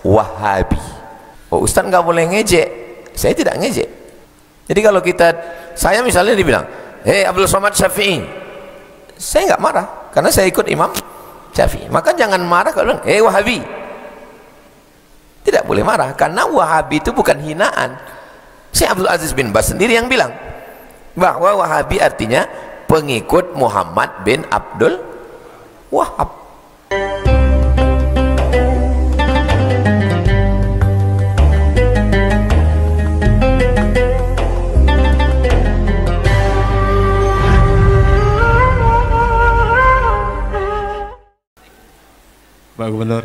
Wahabi. Oh, Ustaz nggak boleh ngejek. Saya tidak ngejek. Jadi kalau saya misalnya dibilang, hei Abdul Somad Syafi'i, saya nggak marah karena saya ikut Imam Syafi'i. Maka jangan marah kalau bilang, hei Wahabi. Tidak boleh marah karena Wahabi itu bukan hinaan. Syekh Abdul Aziz bin Baz sendiri yang bilang bahwa Wahabi artinya pengikut Muhammad bin Abdul Wahab. Pak Gubernur.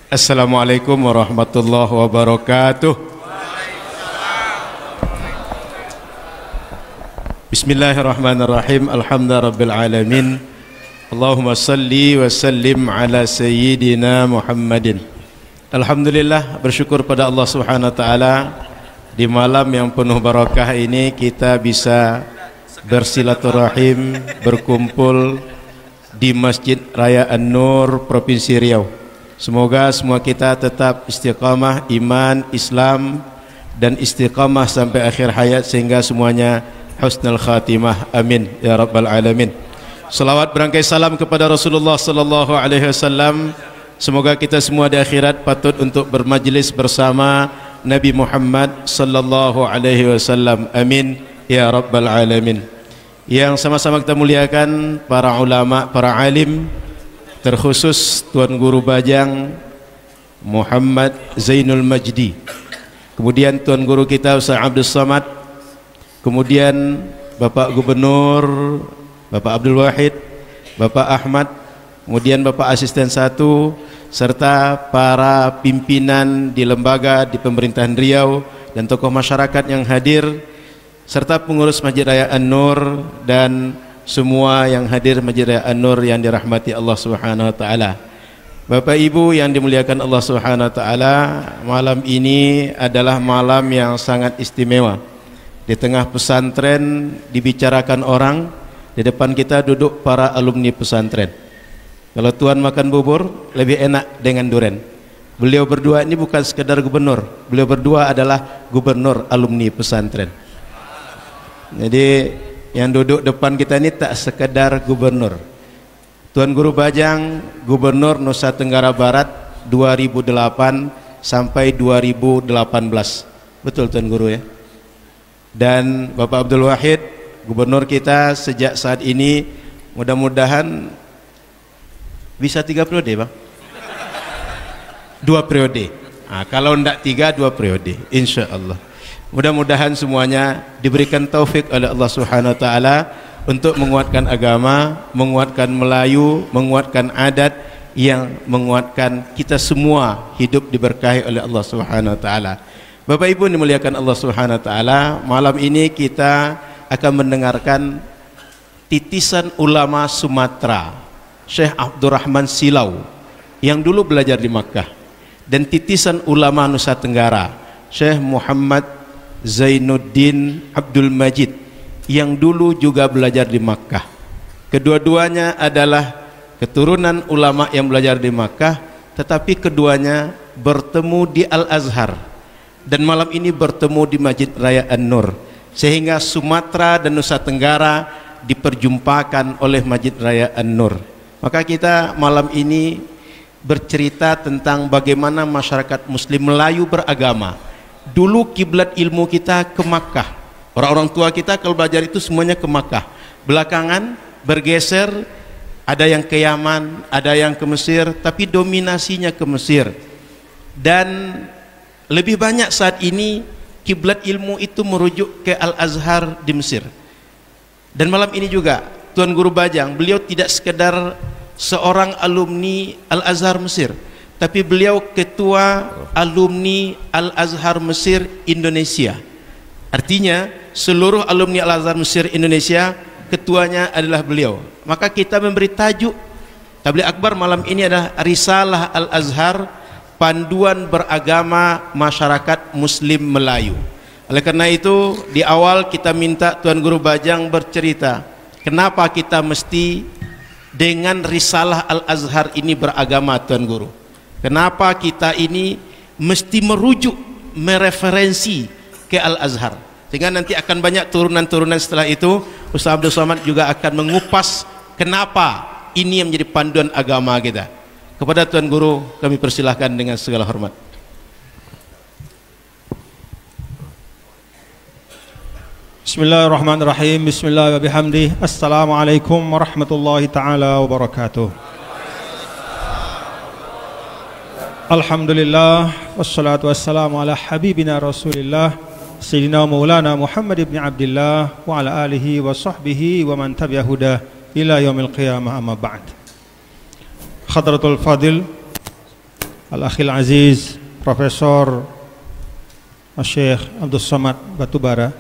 Assalamualaikum warahmatullahi wabarakatuh. Bismillahirrahmanirrahim. Alhamdulillahirabbil alamin. Allahumma salli wa sallim ala sayyidina Muhammadin. Alhamdulillah, bersyukur pada Allah Subhanahu wa taala di malam yang penuh barakah ini kita bisa bersilaturahim, berkumpul di Masjid Raya An-Nur Provinsi Riau. Semoga semua kita tetap istiqamah iman, Islam dan istiqamah sampai akhir hayat sehingga semuanya husnul khatimah. Amin ya rabbal alamin. Salawat berangkai salam kepada Rasulullah sallallahu alaihi wasallam. Semoga kita semua di akhirat patut untuk bermajlis bersama Nabi Muhammad sallallahu alaihi wasallam. Amin ya rabbal alamin. Yang sama-sama kita muliakan para ulama, para alim, terkhusus Tuan Guru Bajang Muhammad Zainul Majdi, kemudian Tuan Guru kita Ustaz Abdul Somad, kemudian Bapak Gubernur Bapak Abdul Wahid, Bapak Ahmad, kemudian Bapak Asisten 1, serta para pimpinan di lembaga di pemerintahan Riau dan tokoh masyarakat yang hadir, serta pengurus Masjid Raya An-Nur dan semua yang hadir Masjid Raya An-Nur yang dirahmati Allah Subhanahu wa taala. Bapak Ibu yang dimuliakan Allah Subhanahu wa taala, malam ini adalah malam yang sangat istimewa. Di tengah pesantren dibicarakan orang, di depan kita duduk para alumni pesantren. Kalau Tuan makan bubur lebih enak dengan duren. Beliau berdua ini bukan sekedar gubernur, beliau berdua adalah gubernur alumni pesantren. Jadi yang duduk depan kita ini tak sekedar gubernur. Tuan Guru Bajang, Gubernur Nusa Tenggara Barat 2008 sampai 2018. Betul Tuan Guru ya? Dan Bapak Abdul Wahid, Gubernur kita sejak saat ini, mudah-mudahan bisa 3 periode Bang? 2 periode. Nah, kalau tidak 3, 2 periode, insya Allah. Mudah-mudahan semuanya diberikan taufik oleh Allah Subhanahu wa taala untuk menguatkan agama, menguatkan Melayu, menguatkan adat, yang menguatkan kita semua hidup diberkahi oleh Allah Subhanahu wa taala. Bapak Ibu dimuliakan Allah Subhanahu wa taala, malam ini kita akan mendengarkan titisan ulama Sumatera, Syekh Abdurrahman Silau yang dulu belajar di Makkah, dan titisan ulama Nusa Tenggara, Syekh Muhammad Zainuddin Abdul Majid yang dulu juga belajar di Makkah. Kedua-duanya adalah keturunan ulama yang belajar di Makkah, tetapi keduanya bertemu di Al-Azhar dan malam ini bertemu di Masjid Raya An-Nur, sehingga Sumatera dan Nusa Tenggara diperjumpakan oleh Masjid Raya An-Nur. Maka kita malam ini bercerita tentang bagaimana masyarakat muslim Melayu beragama. Dulu kiblat ilmu kita ke Makkah. Orang-orang tua kita kalau belajar itu semuanya ke Makkah. Belakangan bergeser, ada yang ke Yaman, ada yang ke Mesir, tapi dominasinya ke Mesir. Dan lebih banyak saat ini kiblat ilmu itu merujuk ke Al-Azhar di Mesir. Dan malam ini juga Tuan Guru Bajang, beliau tidak sekedar seorang alumni Al-Azhar Mesir, tapi beliau ketua alumni Al-Azhar Mesir Indonesia. Artinya seluruh alumni Al-Azhar Mesir Indonesia ketuanya adalah beliau. Maka kita memberi tajuk Tabligh Akbar malam ini adalah Risalah Al-Azhar, Panduan Beragama Masyarakat Muslim Melayu. Oleh karena itu di awal kita minta Tuan Guru Bajang bercerita kenapa kita mesti dengan Risalah Al-Azhar ini beragama, Tuan Guru. Kenapa kita ini mesti merujuk, mereferensi ke Al-Azhar. Sehingga nanti akan banyak turunan-turunan setelah itu. Ustaz Abdul Somad juga akan mengupas kenapa ini yang menjadi panduan agama kita. Kepada Tuan Guru kami persilahkan dengan segala hormat. Bismillahirrahmanirrahim. Bismillah wa bihamdih. Assalamualaikum warahmatullahi taala wabarakatuh. Alhamdulillah wassalatu wassalamu ala habibina Rasulillah Sayyidina Maulana Muhammad ibn Abdillah wa ala alihi wa sahbihi wa man tabi'a huda ila yaumil qiyamah, amma ba'd. Hadratul Fadil Al-Akhil Aziz Profesor Syekh Abdul Somad Batubara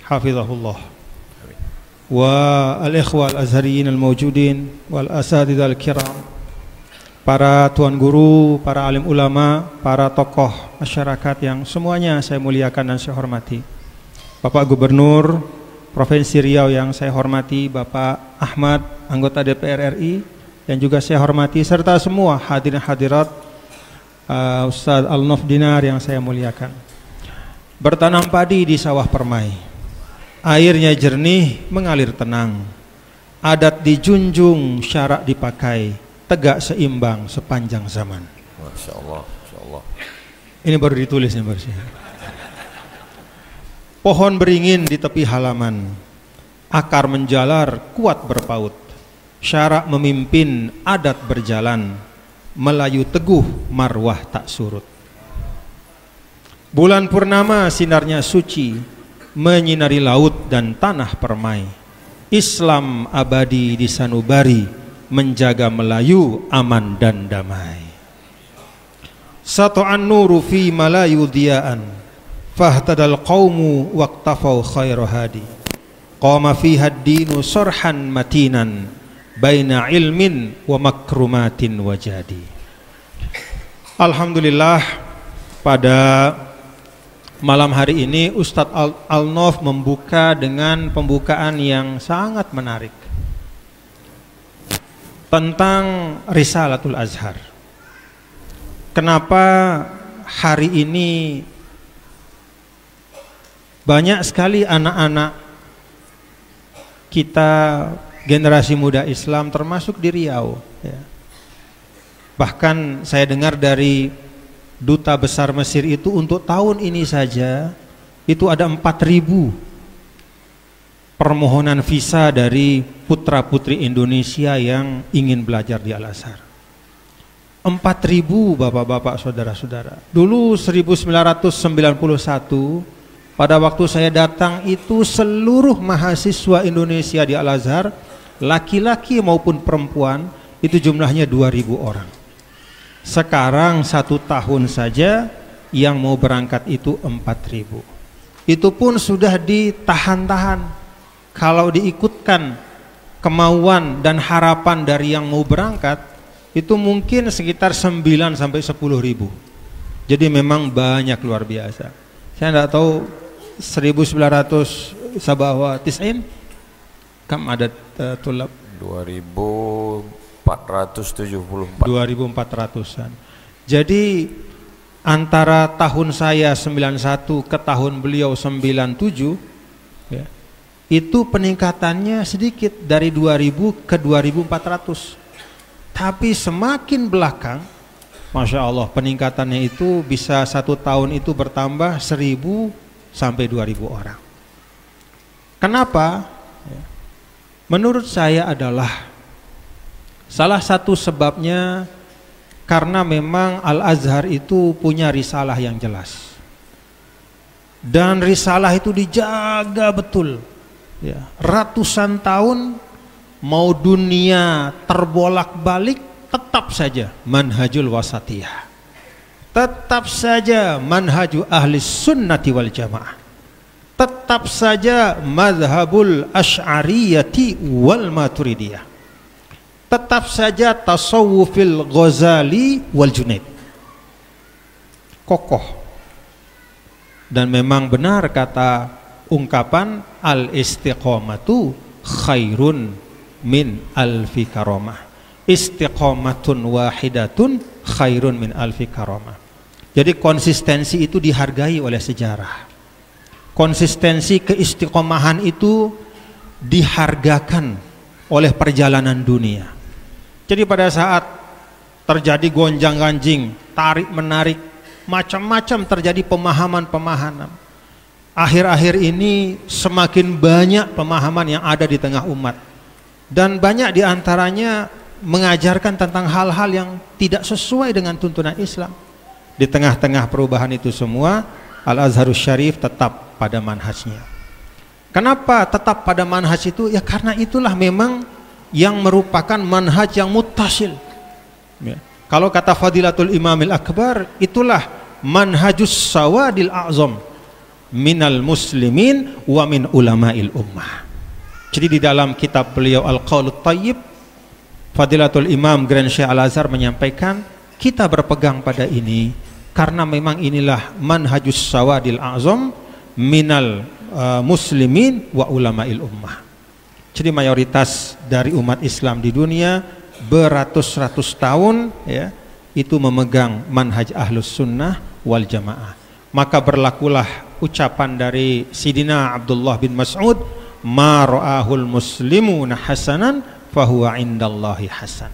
Hafizahullah wa al-ikhwa al-azhariyin al-mawjudin wal asatidzah al-kiram, para tuan guru, para alim ulama, para tokoh masyarakat yang semuanya saya muliakan dan saya hormati. Bapak Gubernur Provinsi Riau yang saya hormati, Bapak Ahmad, anggota DPR RI, dan juga saya hormati serta semua hadirin hadirat, Ustaz Al-Nof Dinar yang saya muliakan. Bertanam padi di sawah permai, airnya jernih mengalir tenang, adat dijunjung, syarak dipakai, tegak seimbang sepanjang zaman. Masya Allah, Masya Allah. Ini baru ditulisnya bersih. Pohon beringin di tepi halaman, akar menjalar kuat berpaut, syarak memimpin adat berjalan, Melayu teguh marwah tak surut. Bulan purnama sinarnya suci, menyinari laut dan tanah permai, Islam abadi di sanubari, menjaga Melayu aman dan damai. Sata'an nuru fi Melayu diyaan, fahtadal qawmu waqtafau khairu hadi, qama fiha ad-dinu sorhan matinan, baina ilmin wa makrumatin wajadi. Alhamdulillah, pada malam hari ini Ustadz Al-Nof membuka dengan pembukaan yang sangat menarik tentang Risalatul Azhar. Kenapa hari ini banyak sekali anak-anak kita generasi muda Islam termasuk di Riau ya. Bahkan saya dengar dari Duta Besar Mesir itu untuk tahun ini saja itu ada 4.000 permohonan visa dari putra-putri Indonesia yang ingin belajar di Al-Azhar. 4.000 bapak-bapak saudara-saudara. Dulu 1991 pada waktu saya datang itu seluruh mahasiswa Indonesia di Al-Azhar, laki-laki maupun perempuan, itu jumlahnya 2.000 orang. Sekarang 1 tahun saja yang mau berangkat itu 4.000. Itu pun sudah ditahan-tahan. Kalau diikutkan kemauan dan harapan dari yang mau berangkat, itu mungkin sekitar 9 sampai 10.000. Jadi memang banyak, luar biasa. Saya tidak tahu 1900 sabah tis'in kam ada tulab 2474. 2400-an. Jadi antara tahun saya 91 ke tahun beliau 97 ya, itu peningkatannya sedikit dari 2000 ke 2400. Tapi semakin belakang, Masya Allah, peningkatannya itu bisa 1 tahun itu bertambah 1000 sampai 2000 orang. Kenapa? Menurut saya adalah salah satu sebabnya karena memang Al-Azhar itu punya risalah yang jelas. Dan risalah itu dijaga betul. Ya, ratusan tahun mau dunia terbolak-balik tetap saja manhajul wasatiyah, tetap saja manhaju ahli sunnati wal jamaah, tetap saja madhabul asy'ariyati wal maturidiyah, tetap saja tasawufil Ghazali wal Junaid. Kokoh. Dan memang benar kata ungkapan al-istiqamatu khairun min alfi karamah. Istiqamatun wahidatun khairun min alfi karamah. Jadi konsistensi itu dihargai oleh sejarah. Konsistensi keistiqomahan itu dihargakan oleh perjalanan dunia. Jadi pada saat terjadi gonjang-ganjing, tarik-menarik, macam-macam terjadi pemahaman-pemahaman. Akhir-akhir ini semakin banyak pemahaman yang ada di tengah umat. Dan banyak diantaranya mengajarkan tentang hal-hal yang tidak sesuai dengan tuntunan Islam. Di tengah-tengah perubahan itu semua, Al-Azharus Syarif tetap pada manhajnya. Kenapa tetap pada manhaj itu? Ya karena itulah memang yang merupakan manhaj yang muttasil. Ya. Kalau kata Fadilatul Imamil Akbar, itulah manhajus sawadil a'zam minal muslimin wa min ulama'il ummah. Jadi di dalam kitab beliau Al-Qaulut Thayyib, Fadilatul Imam Grand Syekh Al-Azhar menyampaikan, kita berpegang pada ini karena memang inilah manhajus sawadil a'zam minal muslimin wa ulama'il ummah. Jadi mayoritas dari umat Islam di dunia beratus-ratus tahun ya, itu memegang manhaj ahlus sunnah wal jamaah. Maka berlakulah ucapan dari Sidina Abdullah bin Mas'ud, ma ra'ahul muslimuna hasanan fahuwa indallahi hasan.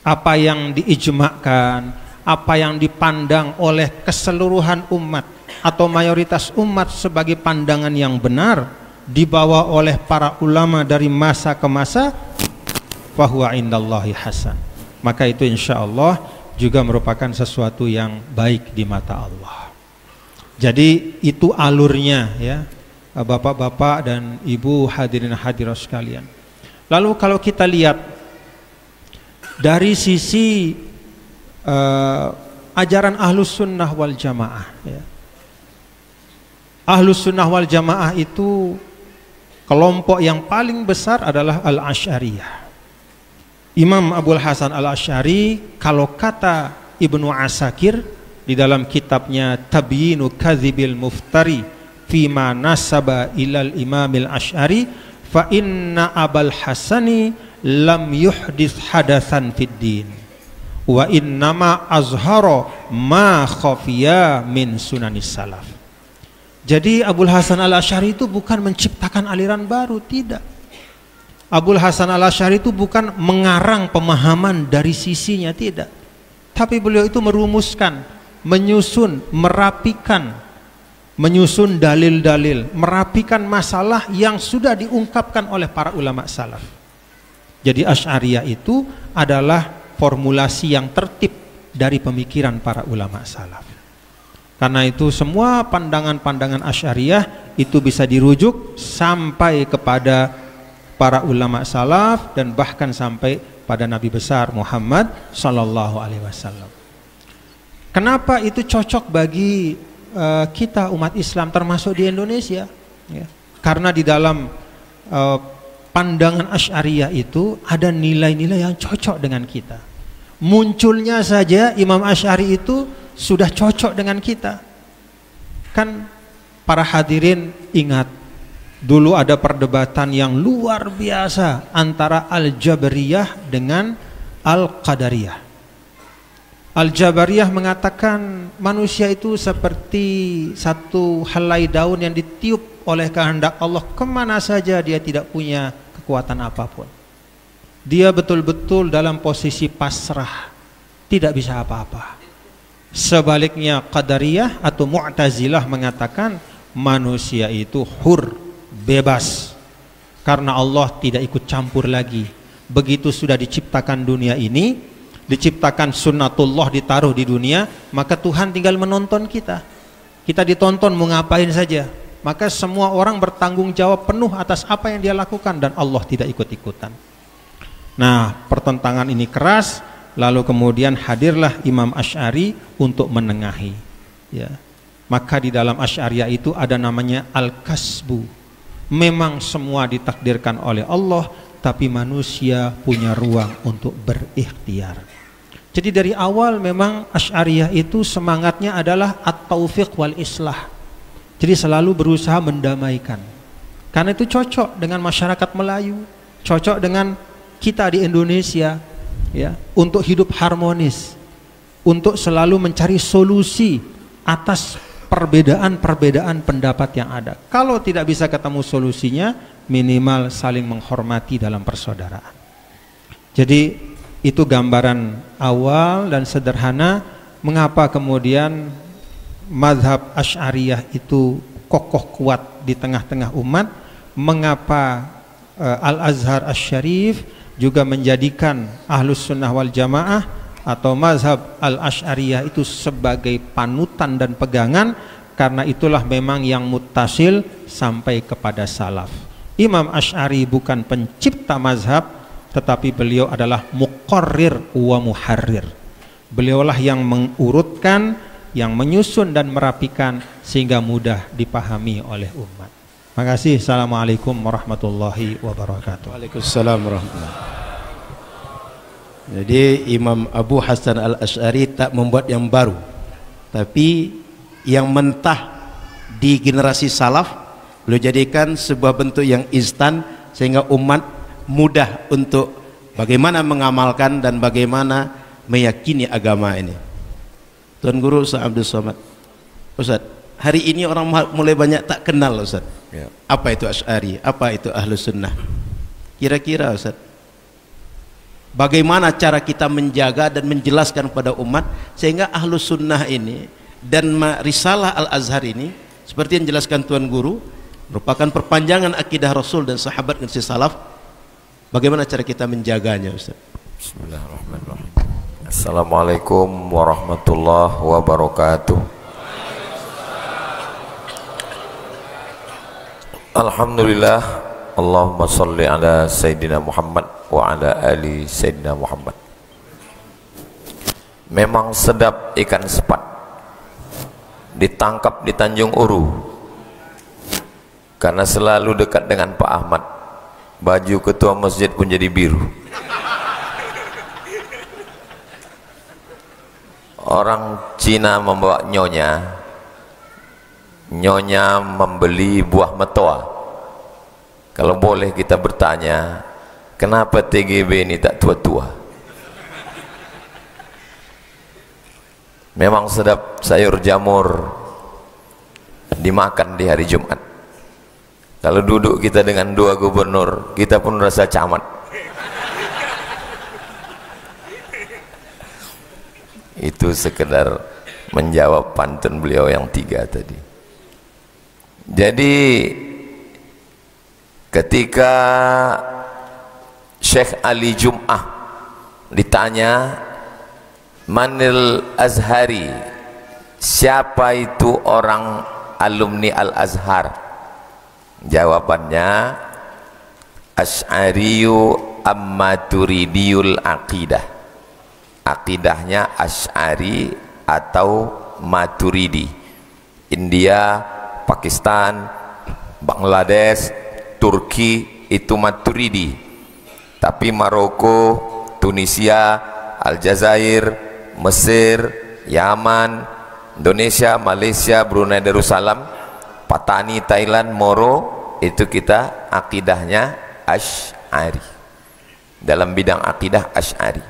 Apa yang diijma'kan, apa yang dipandang oleh keseluruhan umat atau mayoritas umat sebagai pandangan yang benar, dibawa oleh para ulama dari masa ke masa, fahuwa indallahi hasan. Maka itu insya Allah juga merupakan sesuatu yang baik di mata Allah. Jadi itu alurnya ya, bapak-bapak dan ibu hadirin hadirat sekalian. Lalu kalau kita lihat dari sisi ajaran ahlus sunnah wal jamaah ya. Ahlus sunnah wal jamaah itu kelompok yang paling besar adalah al-Asy'ariyah. Imam Abul Hasan al-Asy'ari, kalau kata Ibnu Asakir di dalam kitabnya Tabyinu Kadhibil Muftari fima nasaba ilal Imamil Asy'ari, fa inna Abul Hasani lam yuhdits hadatsan fid din wa innama azhara ma khafiya min sunanis salaf. Jadi Abul Hasan al-Asy'ari itu bukan menciptakan aliran baru, tidak. Abul Hasan al-Asy'ari itu bukan mengarang pemahaman dari sisinya, tidak. Tapi beliau itu merumuskan, menyusun, merapikan, menyusun dalil-dalil, merapikan masalah yang sudah diungkapkan oleh para ulama salaf. Jadi Asy'ariyah itu adalah formulasi yang tertib dari pemikiran para ulama salaf. Karena itu semua pandangan-pandangan Asy'ariyah itu bisa dirujuk sampai kepada para ulama salaf dan bahkan sampai pada Nabi besar Muhammad sallallahu alaihi wasallam. Kenapa itu cocok bagi kita umat Islam termasuk di Indonesia ya? Karena di dalam pandangan Asy'ariyah itu ada nilai-nilai yang cocok dengan kita. Munculnya saja Imam Asy'ari itu sudah cocok dengan kita. Kan para hadirin ingat, dulu ada perdebatan yang luar biasa antara Al-Jabariyah dengan Al-Qadariyah. Al-Jabariyah mengatakan manusia itu seperti satu helai daun yang ditiup oleh kehendak Allah kemana saja, dia tidak punya kekuatan apapun. Dia betul-betul dalam posisi pasrah, tidak bisa apa-apa. Sebaliknya Qadariyah atau Mu'tazilah mengatakan manusia itu hur, bebas, karena Allah tidak ikut campur lagi. Begitu sudah diciptakan dunia ini, diciptakan sunnatullah ditaruh di dunia, maka Tuhan tinggal menonton kita. Kita ditonton mau ngapain saja. Maka semua orang bertanggung jawab penuh atas apa yang dia lakukan dan Allah tidak ikut-ikutan. Nah, pertentangan ini keras lalu kemudian hadirlah Imam Asy'ari untuk menengahi, ya. Maka di dalam Asy'ariyah itu ada namanya al-kasbu. Memang semua ditakdirkan oleh Allah, tapi manusia punya ruang untuk berikhtiar. Jadi dari awal memang Asy'ariyah itu semangatnya adalah at-taufiq wal islah. Jadi selalu berusaha mendamaikan. Karena itu cocok dengan masyarakat Melayu, cocok dengan kita di Indonesia, ya, untuk hidup harmonis, untuk selalu mencari solusi atas perbedaan-perbedaan pendapat yang ada. Kalau tidak bisa ketemu solusinya, minimal saling menghormati dalam persaudaraan. Jadi itu gambaran awal dan sederhana mengapa kemudian mazhab Asy'ariyah itu kokoh kuat di tengah-tengah umat, mengapa Al-Azhar Asy-Syarif juga menjadikan Ahlus Sunnah wal Jamaah atau mazhab Al-Asy'ariyah itu sebagai panutan dan pegangan, karena itulah memang yang muttasil sampai kepada salaf. Imam Asy'ari bukan pencipta mazhab, tetapi beliau adalah muqarrir wa muharrir. Beliaulah yang mengurutkan, yang menyusun dan merapikan sehingga mudah dipahami oleh umat. Terima kasih. Assalamualaikum warahmatullahi wabarakatuh. Waalaikumsalam warahmatullahi wabarakatuh. Jadi Imam Abu Hasan Al-Asy'ari tak membuat yang baru, tapi yang mentah di generasi salaf beliau jadikan sebuah bentuk yang instan sehingga umat mudah untuk bagaimana mengamalkan dan bagaimana meyakini agama ini. Tuan Guru Ustaz Abdul Somad, Ustaz, hari ini orang mulai banyak tak kenal Ustaz, ya. Apa itu Asy'ari, apa itu Ahlus Sunnah, kira-kira Ustaz, bagaimana cara kita menjaga dan menjelaskan kepada umat sehingga Ahlus Sunnah ini dan Risalah Al-Azhar ini seperti yang jelaskan Tuan Guru merupakan perpanjangan akidah Rasul dan sahabat generasi salaf. Bagaimana cara kita menjaganya Ustaz? Bismillahirrahmanirrahim. Assalamualaikum warahmatullahi wabarakatuh. Alhamdulillah, Allahumma salli ala Sayyidina Muhammad wa ala ali Sayyidina Muhammad. Memang sedap ikan sepat ditangkap di Tanjung Uru, karena selalu dekat dengan Pak Ahmad. Baju ketua masjid pun jadi biru. Orang Cina membawa nyonya, nyonya membeli buah metoa. Kalau boleh kita bertanya, kenapa TGB ini tak tua-tua? Memang sedap sayur jamur dimakan di hari Jumat. Kalau duduk kita dengan dua gubernur, kita pun rasa camat. Itu sekedar menjawab pantun beliau yang tiga tadi. Jadi ketika Syekh Ali Jum'ah ditanya, Manil Azhari, siapa itu orang alumni Al-Azhar? Jawabannya, Asy'ariyu Amaturidiyul Aqidah. Akidahnya Asy'ari atau Maturidi. India, Pakistan, Bangladesh, Turki itu Maturidi. Tapi Maroko, Tunisia, Aljazair, Mesir, Yaman, Indonesia, Malaysia, Brunei Darussalam, Patani, Thailand, Moro, itu kita akidahnya Asy'ari. Dalam bidang akidah Asy'ari.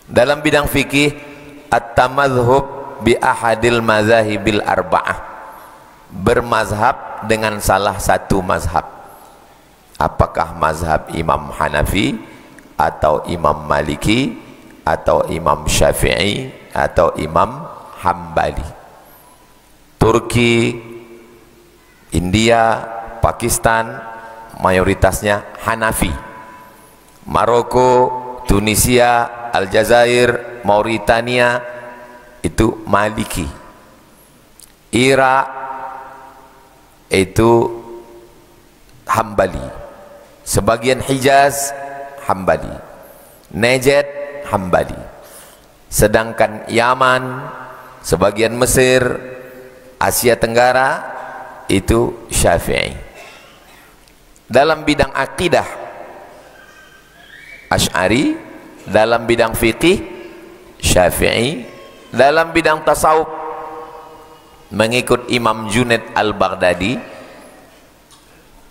Dalam bidang fikih, at-tamadhhub bi ahadil mazahibil arba'ah, bermazhab dengan salah satu mazhab. Apakah mazhab Imam Hanafi atau Imam Maliki atau Imam Syafi'i atau Imam Hambali. Turki, India, Pakistan mayoritasnya Hanafi. Maroko, Tunisia, Aljazair, Mauritania itu Maliki. Irak itu Hambali. Sebagian Hijaz Hambali. Najd Hambali. Sedangkan Yaman, sebagian Mesir, Asia Tenggara itu Syafi'i. Dalam bidang akidah Asy'ari, dalam bidang fikih Syafi'i, dalam bidang tasawuf mengikut Imam Junaid Al-Baghdadi.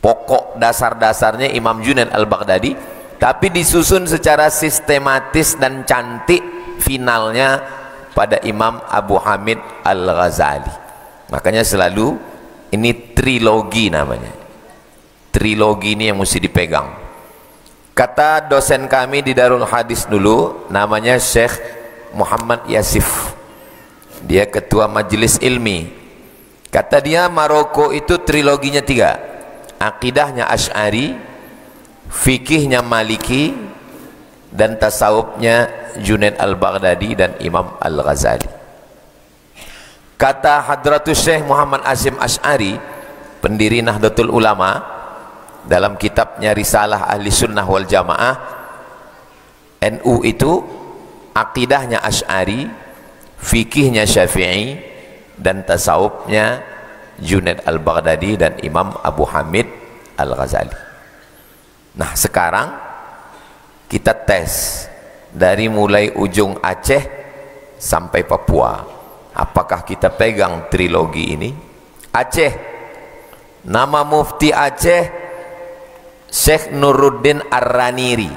Pokok dasar-dasarnya Imam Junaid Al-Baghdadi, tapi disusun secara sistematis dan cantik finalnya pada Imam Abu Hamid Al-Ghazali. Makanya selalu ini trilogi namanya. Trilogi ini yang mesti dipegang. Kata dosen kami di Darul Hadis dulu, namanya Syekh Muhammad Yasif, dia ketua majelis ilmi. Kata dia Maroko itu triloginya 3. Akidahnya Asy'ari, fikihnya Maliki, dan tasawufnya Junaid Al-Baghdadi dan Imam Al-Ghazali. Kata Hadratus Syekh Muhammad Azim Asy'ari, pendiri Nahdlatul Ulama, dalam kitabnya Risalah Ahli Sunnah wal Jamaah, NU itu akidahnya Asy'ari, fikihnya Syafi'i, dan tasawufnya Junaid Al-Baghdadi dan Imam Abu Hamid Al-Ghazali. Nah, sekarang kita tes dari mulai ujung Aceh sampai Papua, apakah kita pegang trilogi ini? Aceh, nama mufti Aceh Syekh Nuruddin Ar-Raniri,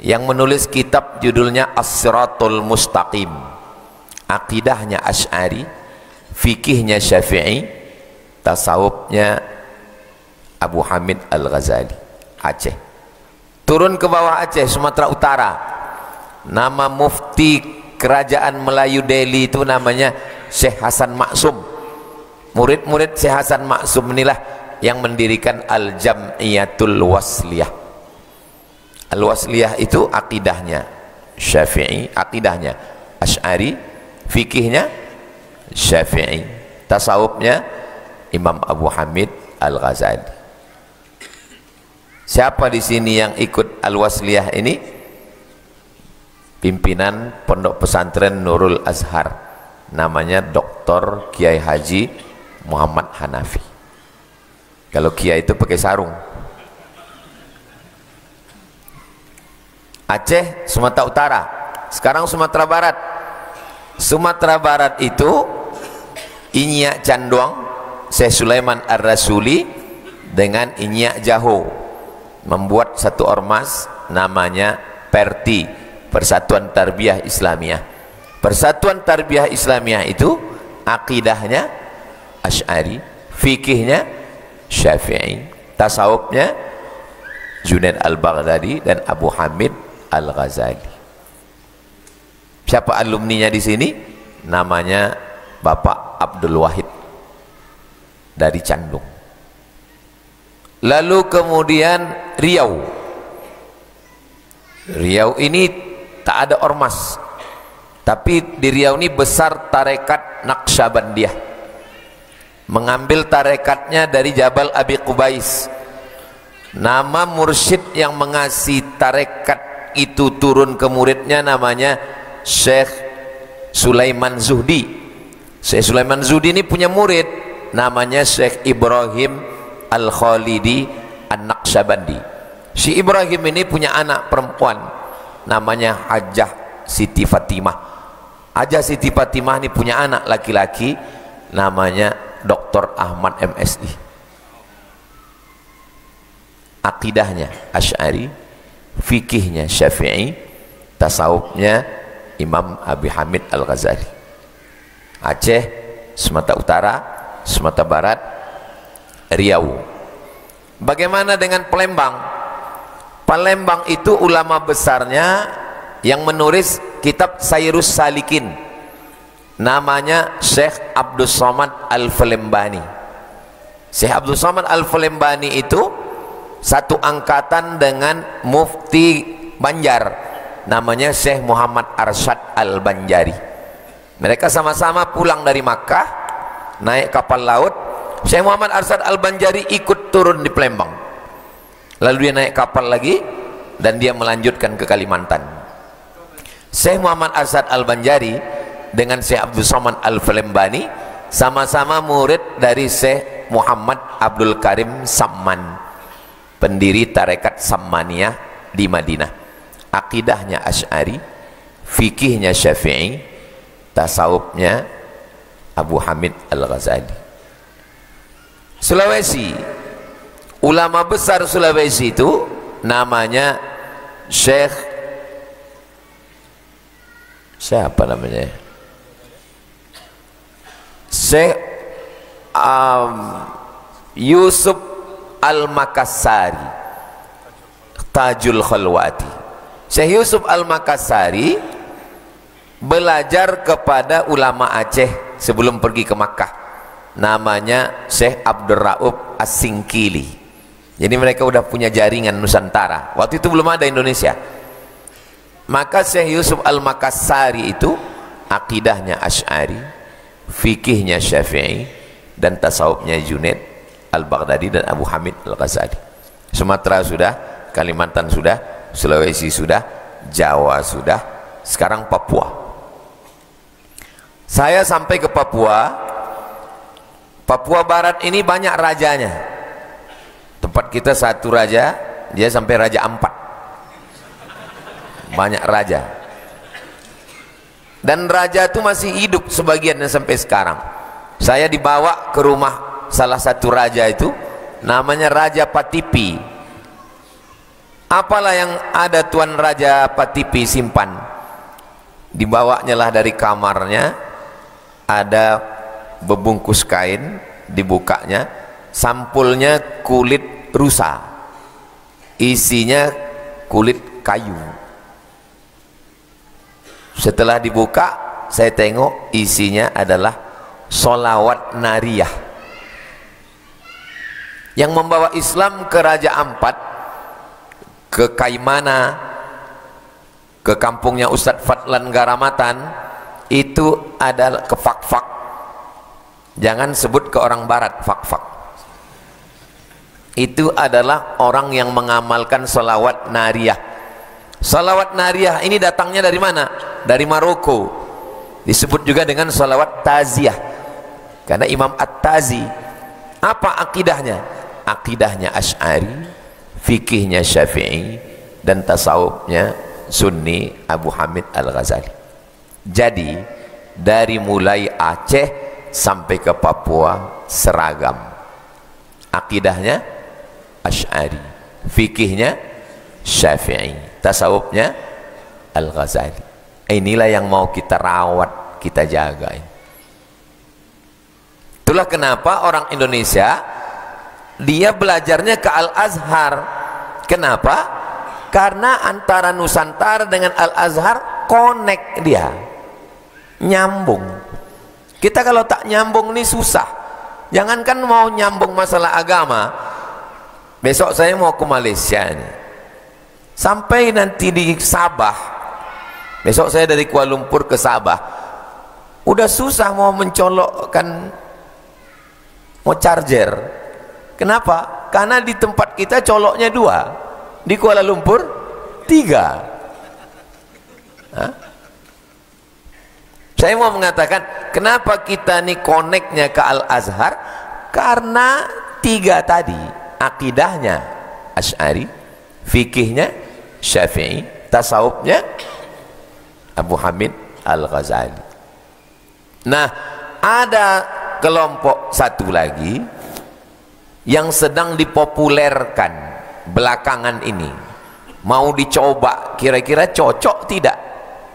yang menulis kitab judulnya As-Siratul Mustaqim. Akidahnya Asy'ari, fikihnya Syafi'i, tasawufnya Abu Hamid Al-Ghazali. Aceh. Turun ke bawah Aceh, Sumatera Utara, nama mufti kerajaan Melayu Delhi itu namanya Syekh Hasan Maksum. Murid-murid Syekh Hasan Maksum inilah yang mendirikan Al-Jam'iyatul Wasliyah. Al-Wasliyah itu akidahnya Syafi'i, akidahnya Asy'ari, fikihnya Syafi'i, tasawufnya Imam Abu Hamid Al-Ghazali. Siapa di sini yang ikut Al-Wasliyah ini? Pimpinan Pondok Pesantren Nurul Azhar, namanya Dr. Kiai Haji Muhammad Hanafi. Kalau Kiai itu pakai sarung. Aceh, Sumatera Utara. Sekarang Sumatera Barat. Sumatera Barat itu Inyak Canduang, Syekh Sulaiman Ar-Rasuli dengan Inyak Jaho membuat satu ormas namanya PERTI, Persatuan Tarbiyah Islamiyah. Persatuan Tarbiyah Islamiyah itu akidahnya Asy'ari, fikihnya Syafi'i, tasawufnya Junaid Al-Baghdadi dan Abu Hamid Al-Ghazali. Siapa alumninya di sini? Namanya Bapak Abdul Wahid dari Candung. Lalu kemudian Riau. Riau ini tak ada ormas, tapi di Riau ini besar tarekat Naqsyabandiyah. Mengambil tarekatnya dari Jabal Abi Qubais. Nama mursyid yang mengasih tarekat itu turun ke muridnya namanya Syekh Sulaiman Zuhdi. Syekh Sulaiman Zuhdi ini punya murid namanya Syekh Ibrahim Al-Khalidi An-Naqsyabandi. Si Ibrahim ini punya anak perempuan namanya Hajjah Siti Fatimah. Hajjah Siti Fatimah ini punya anak laki-laki namanya Dr. Ahmad MSI. Akidahnya Asy'ari, fikihnya Syafi'i, tasawufnya Imam Abi Hamid Al-Ghazali. Aceh, Sumatera Utara, Sumatera Barat, Riau. Bagaimana dengan Palembang? Palembang itu ulama besarnya yang menulis kitab Sayrus Salikin, namanya Syekh Abdus Somad Al-Falembani. Syekh Abdus Somad Al-Falembani itu satu angkatan dengan Mufti Banjar, namanya Syekh Muhammad Arsyad Al-Banjari. Mereka sama-sama pulang dari Makkah, naik kapal laut. Syekh Muhammad Arsyad Al-Banjari ikut turun di Palembang, lalu dia naik kapal lagi dan dia melanjutkan ke Kalimantan. Syekh Muhammad Arsad Al-Banjari dengan Syekh Abdul Somad Al-Falembani sama-sama murid dari Syekh Muhammad Abdul Karim Samman, pendiri tarekat Sammaniyah di Madinah. Akidahnya Asy'ari, fikihnya Syafi'i, tasawufnya Abu Hamid Al-Ghazali. Sulawesi, ulama besar Sulawesi itu namanya Syekh, siapa namanya? Syekh Yusuf Al-Makassari, Tajul Khalwati. Syekh Yusuf Al-Makassari belajar kepada ulama Aceh sebelum pergi ke Makkah, namanya Syekh Abdul Rauf As-Singkili. Jadi mereka udah punya jaringan Nusantara, waktu itu belum ada Indonesia. Maka Syekh Yusuf Al-Makassari itu akidahnya Asy'ari, fikihnya Syafi'i, dan tasawufnya Junaid Al-Baghdadi dan Abu Hamid Al-Ghazali. Sumatera sudah, Kalimantan sudah, Sulawesi sudah, Jawa sudah, sekarang Papua. Saya sampai ke Papua. Papua Barat ini banyak rajanya. Tempat kita satu raja, dia sampai raja 4. Banyak raja. Dan raja itu masih hidup sebagiannya sampai sekarang. Saya dibawa ke rumah salah satu raja itu, namanya Raja Patipi. Apalah yang ada Tuan Raja Patipi simpan? Dibawanya lah dari kamarnya, ada bebungkus kain, dibukanya, sampulnya kulit rusa, isinya kulit kayu. Setelah dibuka, saya tengok isinya adalah sholawat nariyah. Yang membawa Islam ke Raja Ampat, ke Kaimana, ke kampungnya Ustadz Fadlan Garamatan, itu adalah ke Fak-Fak. Jangan sebut ke orang barat Fak-Fak. Itu adalah orang yang mengamalkan sholawat nariyah. Sholawat nariyah ini datangnya dari mana? Dari Maroko. Disebut juga dengan sholawat taziyah, karena Imam At-Tazi. Apa akidahnya? Akidahnya Asy'ari, fikihnya Syafi'i, dan tasawufnya Sunni Abu Hamid Al-Ghazali. Jadi dari mulai Aceh sampai ke Papua seragam. Akidahnya Asy'ari, fikihnya Syafi'i, tasawufnya Al-Ghazali. Inilah yang mau kita rawat, kita jaga. Itulah kenapa orang Indonesia dia belajarnya ke Al-Azhar. Kenapa? Karena antara Nusantara dengan Al-Azhar connect, dia nyambung. Kita kalau tak nyambung nih susah. Jangankan mau nyambung masalah agama. Besok saya mau ke Malaysia nih, sampai nanti di Sabah. Besok saya dari Kuala Lumpur ke Sabah, udah susah mau mencolokkan, mau charger. Kenapa? Karena di tempat kita coloknya 2, di Kuala Lumpur 3. Hah? Saya mau mengatakan, kenapa kita nih koneknya ke Al-Azhar? Karena 3 tadi, akidahnya Asy'ari, fikihnya Syafi'i, tasawufnya Abu Hamid Al-Ghazali. Nah, ada kelompok satu lagi yang sedang dipopulerkan belakangan ini, mau dicoba kira-kira cocok tidak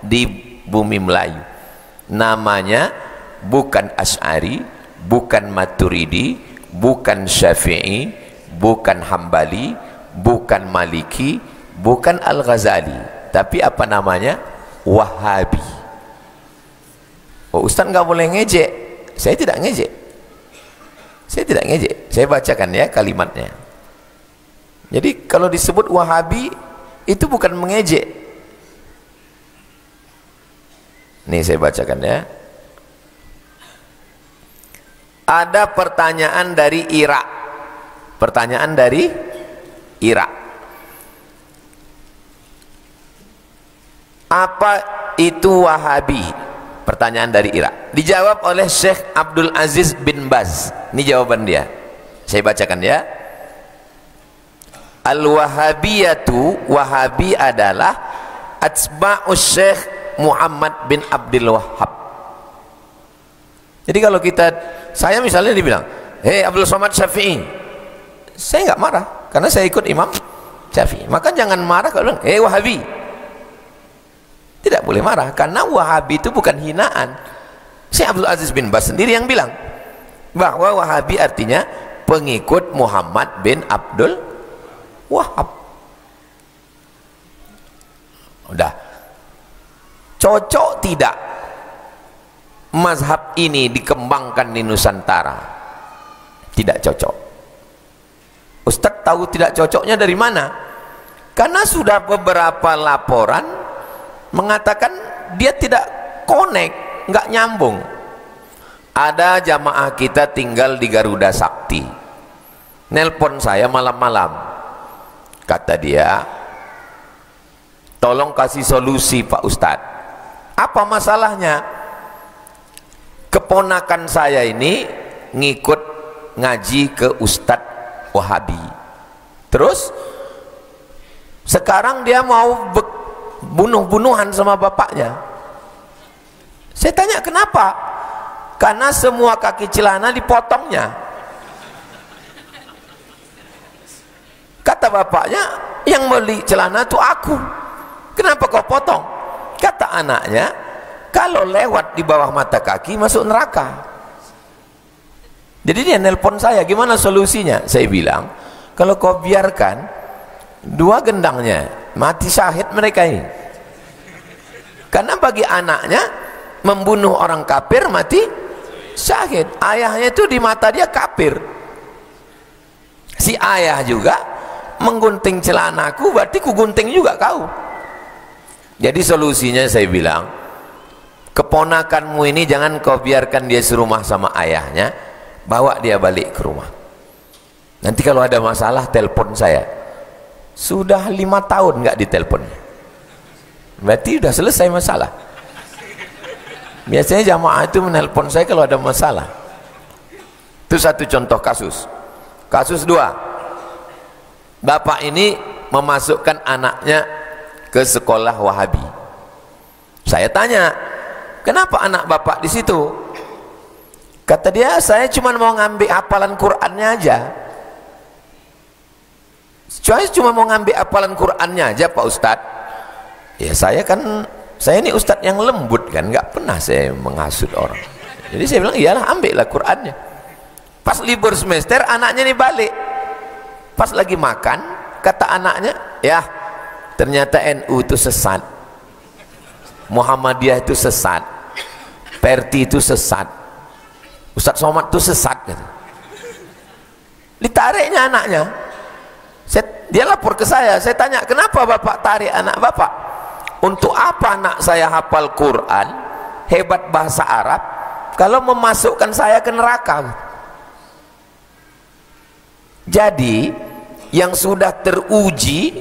di bumi Melayu. Namanya bukan Asy'ari, bukan Maturidi, bukan Syafi'i, bukan Hambali, bukan Maliki, bukan Al-Ghazali, tapi apa namanya? Wahabi. Oh, Ustaz nggak boleh ngejek. Saya tidak ngejek. Saya tidak ngejek, saya bacakan ya kalimatnya. Jadi kalau disebut Wahabi itu bukan mengejek. Nih saya bacakan ya. Ada pertanyaan dari Irak. Pertanyaan dari Irak. Apa itu Wahabi? Pertanyaan dari Irak. Dijawab oleh Syekh Abdul Aziz bin Baz. Ini jawaban dia. Saya bacakan ya. Al-Wahabiyatu, Wahabi adalah atba'us Syekh Muhammad bin Abdul Wahhab. Jadi kalau saya misalnya dibilang, "Hei Abdul Somad Syafi'i," saya nggak marah karena saya ikut Imam Syafi'i. Maka jangan marah kalau bilang, "Hei Wahabi." Tidak boleh marah karena Wahabi itu bukan hinaan. Syekh Abdul Aziz bin Baz sendiri yang bilang bahwa Wahabi artinya pengikut Muhammad bin Abdul Wahhab. Udah. Cocok tidak mazhab ini dikembangkan di Nusantara? Tidak cocok. Ustadz tahu tidak cocoknya dari mana? Karena sudah beberapa laporan mengatakan dia tidak connect, nggak nyambung. Ada jamaah kita tinggal di Garuda Sakti, nelpon saya malam-malam, kata dia, "Tolong kasih solusi Pak Ustadz, apa masalahnya? Keponakan saya ini ngikut ngaji ke Ustadz Wahabi, terus sekarang dia mau bunuh-bunuhan sama bapaknya." Saya tanya kenapa? Karena semua kaki celana dipotongnya. Kata bapaknya, "Yang beli celana itu aku. Kenapa kau potong?" Kata anaknya, "Kalau lewat di bawah mata kaki masuk neraka." Jadi dia nelpon saya, "Gimana solusinya?" Saya bilang, "Kalau kau biarkan dua gendangnya mati syahid mereka ini." Karena bagi anaknya membunuh orang kafir mati syahid. Ayahnya itu di mata dia kafir. Si ayah juga menggunting celanaku, berarti ku gunting juga kau. Jadi solusinya saya bilang, keponakanmu ini jangan kau biarkan dia serumah sama ayahnya, bawa dia balik ke rumah. Nanti kalau ada masalah telepon saya. Sudah 5 tahun nggak ditelepon, berarti sudah selesai masalah. Biasanya jamaah itu menelpon saya kalau ada masalah. Itu satu contoh kasus. Kasus 2, bapak ini memasukkan anaknya ke sekolah Wahabi. Saya tanya, "Kenapa anak bapak di situ?" Kata dia, "Saya cuma mau ngambil hafalan Qur'annya aja." Cuma mau ngambil hafalan Qur'annya aja Pak Ustadz. Ya saya ini Ustadz yang lembut kan, nggak pernah saya menghasut orang. Jadi saya bilang, "Iyalah, ambillah Qur'annya." Pas libur semester anaknya nih balik, pas lagi makan kata anaknya, "Ya ternyata NU itu sesat, Muhammadiyah itu sesat, Perti itu sesat, Ustadz Somad itu sesat." Gitu. Ditariknya anaknya. Dia lapor ke saya tanya, "Kenapa bapak tarik anak bapak?" "Untuk apa anak saya hafal Quran, hebat bahasa Arab, kalau memasukkan saya ke neraka?" Jadi yang sudah teruji,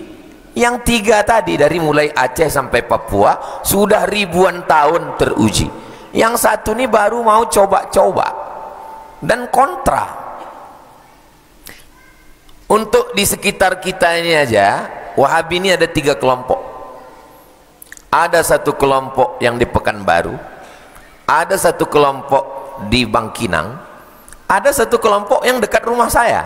yang 3 tadi, dari mulai Aceh sampai Papua sudah ribuan tahun teruji. Yang satu ini baru mau coba-coba dan kontra. Untuk di sekitar kita ini aja, Wahabi ini ada 3 kelompok. Ada satu kelompok yang di Pekanbaru, ada satu kelompok di Bangkinang, ada satu kelompok yang dekat rumah saya.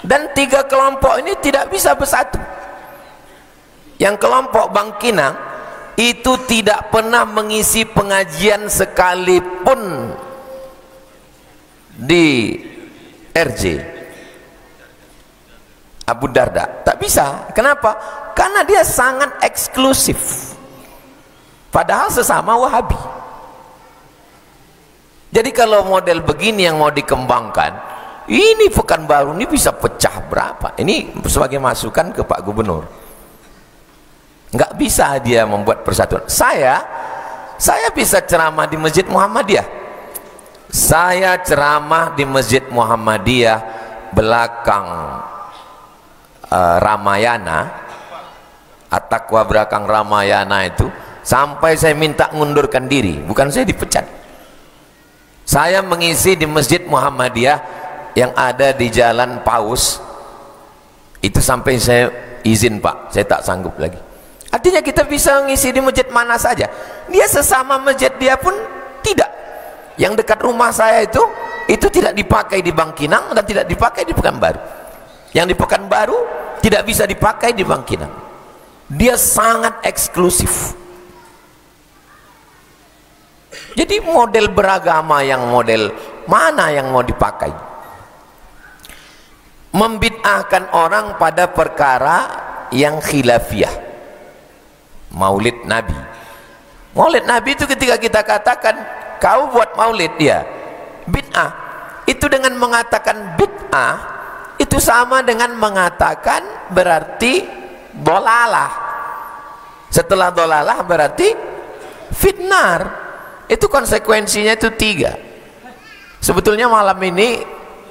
Dan 3 kelompok ini tidak bisa bersatu. Yang kelompok Bangkinang itu tidak pernah mengisi pengajian sekalipun di RJ Abu Darda, tak bisa. Kenapa? Karena dia sangat eksklusif, padahal sesama Wahabi. Jadi kalau model begini yang mau dikembangkan, ini Pekanbaru ini bisa pecah berapa? Ini sebagai masukan ke Pak Gubernur. Nggak bisa dia membuat persatuan. Saya bisa ceramah di Masjid Muhammadiyah. Saya ceramah di Masjid Muhammadiyah belakang Ramayana. At-Taqwa Belakang Ramayana itu, sampai saya minta ngundurkan diri, bukan saya dipecat. Saya mengisi di Masjid Muhammadiyah yang ada di Jalan Paus itu, sampai saya izin, Pak, saya tak sanggup lagi. Artinya kita bisa mengisi di masjid mana saja. Dia sesama masjid dia pun tidak. Yang dekat rumah saya itu tidak dipakai di Bangkinang dan tidak dipakai di Pekanbaru. Yang di Pekanbaru tidak bisa dipakai di Bangkinang. Dia sangat eksklusif. Jadi model beragama yang model mana yang mau dipakai? Membid'ahkan orang pada perkara yang khilafiyah. Maulid Nabi. Maulid Nabi itu ketika kita katakan kau buat maulid, ya bid'ah. Itu dengan mengatakan bid'ah itu sama dengan mengatakan berarti dolalah. Setelah dolalah berarti fitnar. Itu konsekuensinya itu 3. Sebetulnya malam ini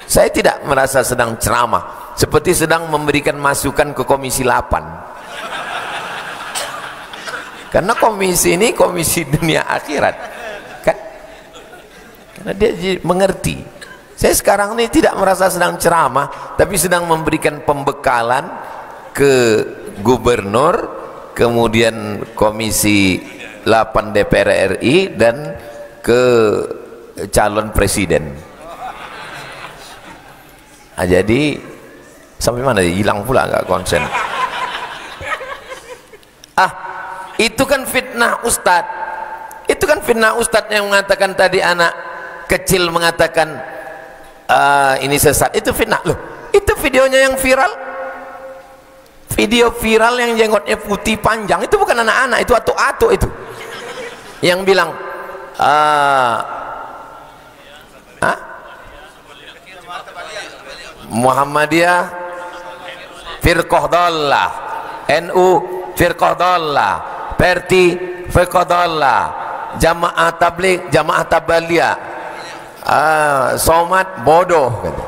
saya tidak merasa sedang ceramah, seperti sedang memberikan masukan ke Komisi 8. Karena komisi ini komisi dunia akhirat kan, karena dia mengerti. Saya sekarang ini tidak merasa sedang ceramah, tapi sedang memberikan pembekalan ke gubernur, kemudian Komisi 8 DPR RI, dan ke calon presiden. Nah, jadi sampai mana hilang pula, nggak konsen. Itu kan fitnah ustadz. Itu kan fitnah ustadz yang mengatakan tadi anak kecil mengatakan ini sesat. Itu fitnah loh. Itu videonya yang viral. Video viral yang jenggotnya putih panjang itu bukan anak-anak, itu atuk-atuk itu. Yang bilang Muhammadiyah firqah dhallah, NU firqah dhallah, Perti firqah dhallah, Jamaah Tabligh, Jamaah Tabaliyah, Somad bodoh gitu.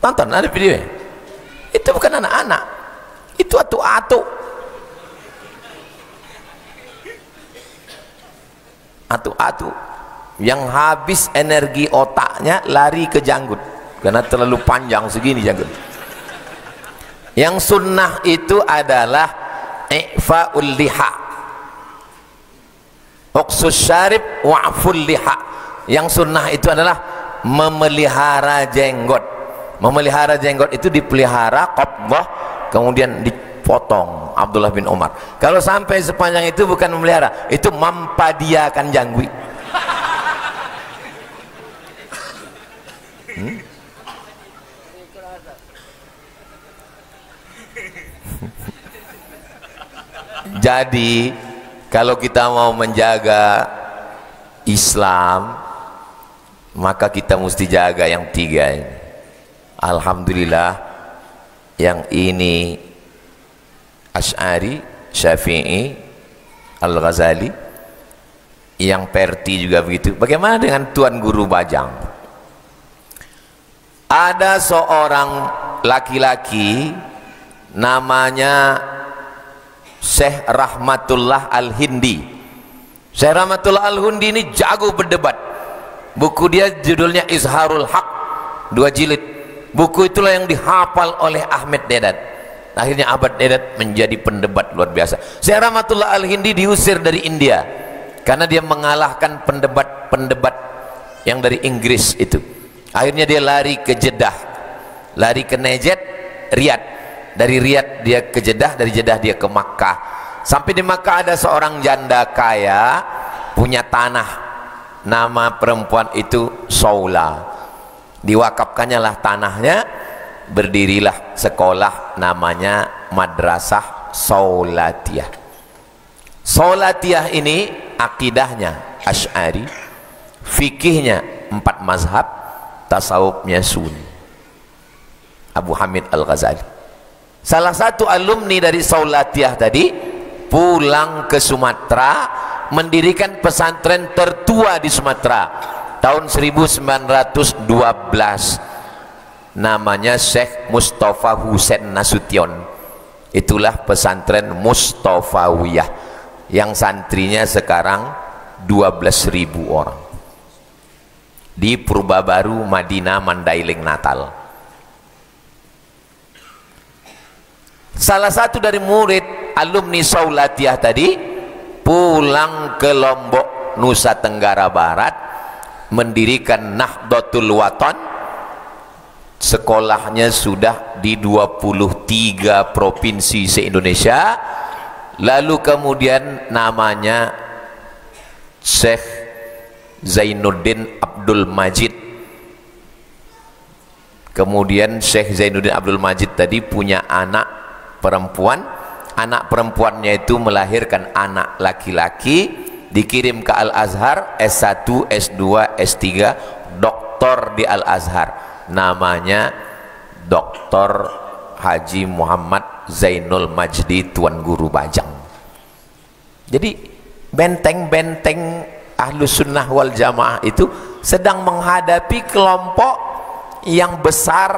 Tonton, ada videonya. Itu bukan anak-anak, itu atuk-atuk. Atuk-atuk yang habis energi otaknya lari ke janggut karena terlalu panjang segini janggut. Yang sunnah itu adalah i'fa'ul liha, uqsus syarib wa'ful liha. Yang sunnah itu adalah memelihara jenggot. Memelihara jenggot itu dipelihara qabdah, kemudian dipotong. Abdullah bin Umar. Kalau sampai sepanjang itu bukan memelihara, itu mampadiakan janggut. Jadi kalau kita mau menjaga Islam, maka kita mesti jaga yang 3 ini. Alhamdulillah, yang ini Asy'ari, Syafi'i, Al-Ghazali, yang Perti juga begitu. Bagaimana dengan Tuan Guru Bajang? Ada seorang laki-laki namanya Syekh Rahmatullah Al-Hindi. Syekh Rahmatullah Al-Hindi ini jago berdebat. Buku dia judulnya Izharul Haq, 2 jilid. Buku itulah yang dihafal oleh Ahmed Dedat. Akhirnya Ahmad Dedat menjadi pendebat luar biasa. Syekh Rahmatullah Al-Hindi diusir dari India karena dia mengalahkan pendebat yang dari Inggris itu. Akhirnya dia lari ke Jeddah, lari ke Najd, Riyadh. Dari Riyadh dia ke Jeddah, dari Jeddah dia ke Makkah. Sampai di Makkah ada seorang janda kaya punya tanah, nama perempuan itu Saula. Diwakafkannya lah tanahnya, berdirilah sekolah namanya Madrasah Saulatiyah. Saulatiyah ini akidahnya Asy'ari, fikihnya 4 mazhab, tasawufnya Sunni. Abu Hamid Al-Ghazali. Salah satu alumni dari Saulatiyah tadi pulang ke Sumatera, mendirikan pesantren tertua di Sumatera tahun 1912, namanya Syekh Mustafa Husain Nasution. Itulah pesantren Mustofawiyah yang santrinya sekarang 12.000 orang di Purbabaru, Madinah, Mandailing, Natal. Salah satu dari murid alumni Saulatiyah tadi pulang ke Lombok, Nusa Tenggara Barat, mendirikan Nahdlatul Wathon. Sekolahnya sudah di 23 provinsi se-Indonesia. Lalu kemudian namanya Syekh Zainuddin Abdul Majid. Kemudian Syekh Zainuddin Abdul Majid tadi punya anak perempuan. Anak perempuannya itu melahirkan anak laki-laki, dikirim ke Al-Azhar, S1, S2, S3, doktor di Al-Azhar. Namanya Dr. Haji Muhammad Zainul Majdi, Tuan Guru Bajang. Jadi benteng-benteng Ahlus Sunnah wal Jamaah itu sedang menghadapi kelompok yang besar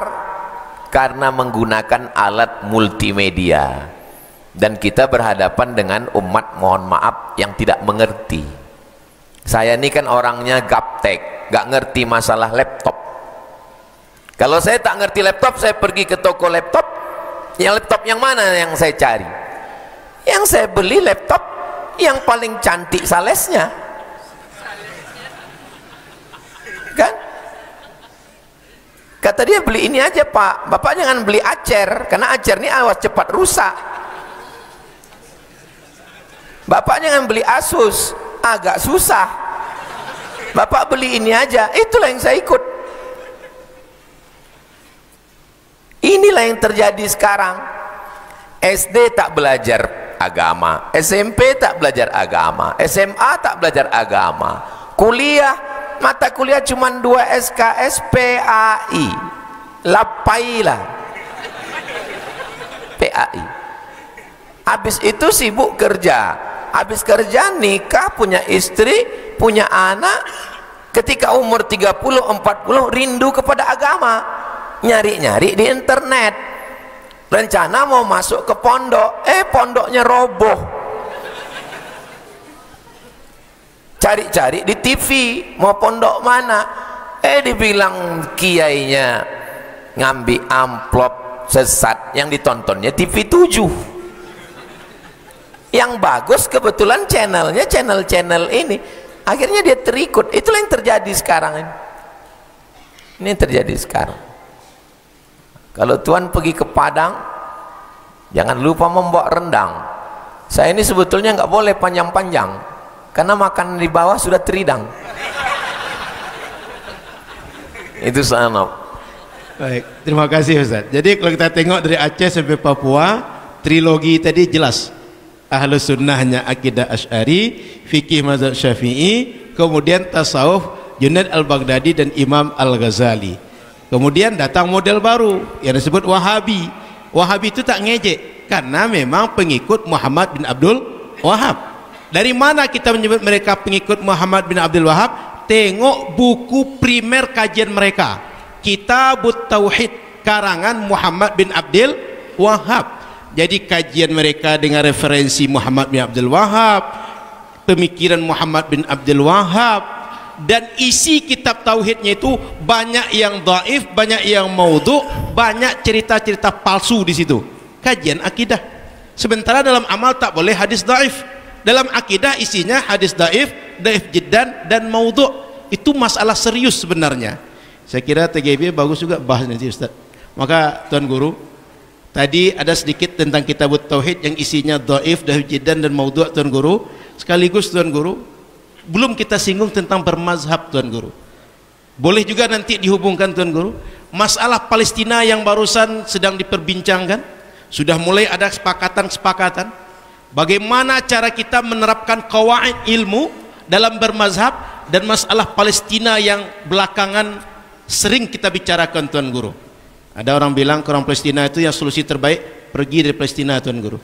karena menggunakan alat multimedia, dan kita berhadapan dengan umat, mohon maaf, yang tidak mengerti. Saya ini kan orangnya gaptek, gak ngerti masalah laptop. Kalau saya tak ngerti laptop, saya pergi ke toko laptop. Yang laptop yang mana yang saya cari? Yang saya beli laptop yang paling cantik salesnya, kan? Kata dia, beli ini aja Pak, Bapak jangan beli Acer, karena Acer ini awas cepat rusak. Bapak jangan beli Asus, agak susah. Bapak beli ini aja. Itulah yang saya ikut. Inilah yang terjadi sekarang. SD tak belajar agama, SMP tak belajar agama, SMA tak belajar agama, kuliah, mata kuliah cuma 2 SKS PAI, lapailah PAI. Habis itu sibuk kerja, habis kerja nikah, punya istri, punya anak. Ketika umur 30-40 rindu kepada agama, nyari-nyari di internet, rencana mau masuk ke pondok, pondoknya roboh. Cari-cari di TV, mau pondok mana, dibilang kiainya ngambil amplop sesat, yang ditontonnya TV 7. Yang bagus kebetulan channelnya channel ini, akhirnya dia terikut. Itulah yang terjadi sekarang ini. Ini yang terjadi sekarang. Kalau Tuan pergi ke Padang, jangan lupa membawa rendang. Saya ini sebetulnya nggak boleh panjang-panjang, karena makan di bawah sudah teridang. Itu sangat. Baik, terima kasih Ustaz. Jadi kalau kita tengok dari Aceh sampai Papua, trilogi tadi jelas. Ahlus Sunnahnya akidah Asy'ari, fikih mazhab Syafi'i, kemudian tasawuf Junaid Al-Baghdadi dan Imam Al-Ghazali. Kemudian datang model baru yang disebut Wahabi. Wahabi itu tak ngejek, karena memang pengikut Muhammad bin Abdul Wahab. Dari mana kita menyebut mereka pengikut Muhammad bin Abdul Wahab? Tengok buku primer kajian mereka, Kitabut Tauhid karangan Muhammad bin Abdul Wahab. Jadi kajian mereka dengan referensi Muhammad bin Abdul Wahab, pemikiran Muhammad bin Abdul Wahab, dan isi kitab tauhidnya itu banyak yang dhaif, banyak yang maudhu, banyak cerita-cerita palsu di situ. Kajian akidah. Sementara dalam amal tak boleh hadis dhaif. Dalam akidah isinya hadis dhaif, dhaif jiddan dan maudhu. Itu masalah serius sebenarnya. Saya kira TGB bagus juga bahas nanti Ustaz. Maka Tuan Guru, tadi ada sedikit tentang kitabut tauhid yang isinya dhaif, dhaif jiddan dan maudhu Tuan Guru. Sekaligus Tuan Guru, belum kita singgung tentang bermazhab Tuan Guru. Boleh juga nanti dihubungkan Tuan Guru, masalah Palestina yang barusan sedang diperbincangkan. Sudah mulai ada kesepakatan-kesepakatan bagaimana cara kita menerapkan qawaid ilmu dalam bermazhab, dan masalah Palestina yang belakangan sering kita bicarakan Tuan Guru. Ada orang bilang orang Palestina itu yang solusi terbaik pergi dari Palestina Tuan Guru.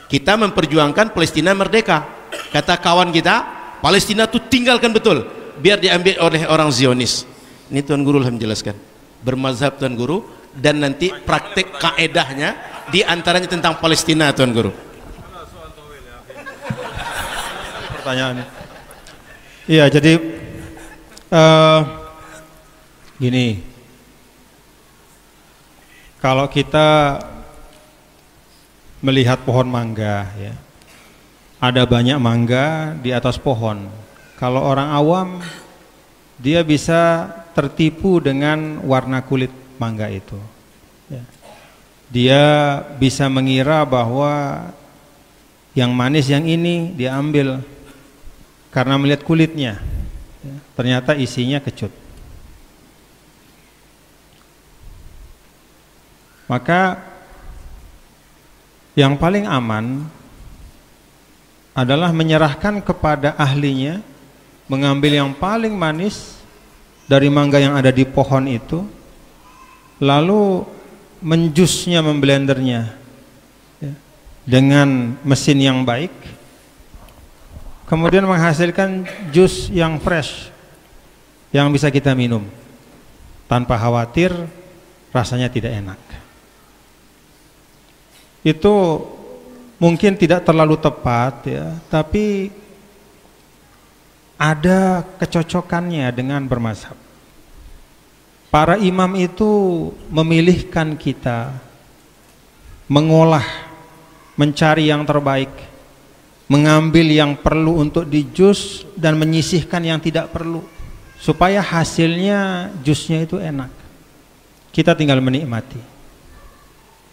Kita memperjuangkan Palestina merdeka. Kata kawan kita, Palestina itu tinggalkan betul, biar diambil oleh orang Zionis. Ini Tuan Guru lah menjelaskan. Bermazhab Tuan Guru, dan nanti praktik kaedahnya di antaranya tentang Palestina, Tuan Guru. Pertanyaannya. Iya, jadi gini. Kalau kita melihat pohon mangga, ya, ada banyak mangga di atas pohon. Kalau orang awam, dia bisa tertipu dengan warna kulit mangga itu. Ya. Dia bisa mengira bahwa yang manis yang ini dia ambil karena melihat kulitnya. Ya. Ternyata isinya kecut. Maka yang paling aman adalah menyerahkan kepada ahlinya, mengambil yang paling manis dari mangga yang ada di pohon itu, lalu menjusnya, memblendernya ya, dengan mesin yang baik, kemudian menghasilkan jus yang fresh yang bisa kita minum tanpa khawatir rasanya tidak enak. Itu mungkin tidak terlalu tepat ya, tapi ada kecocokannya dengan bermazhab. Para imam itu memilihkan kita mengolah, mencari yang terbaik, mengambil yang perlu untuk dijus dan menyisihkan yang tidak perlu, supaya hasilnya jusnya itu enak. Kita tinggal menikmati.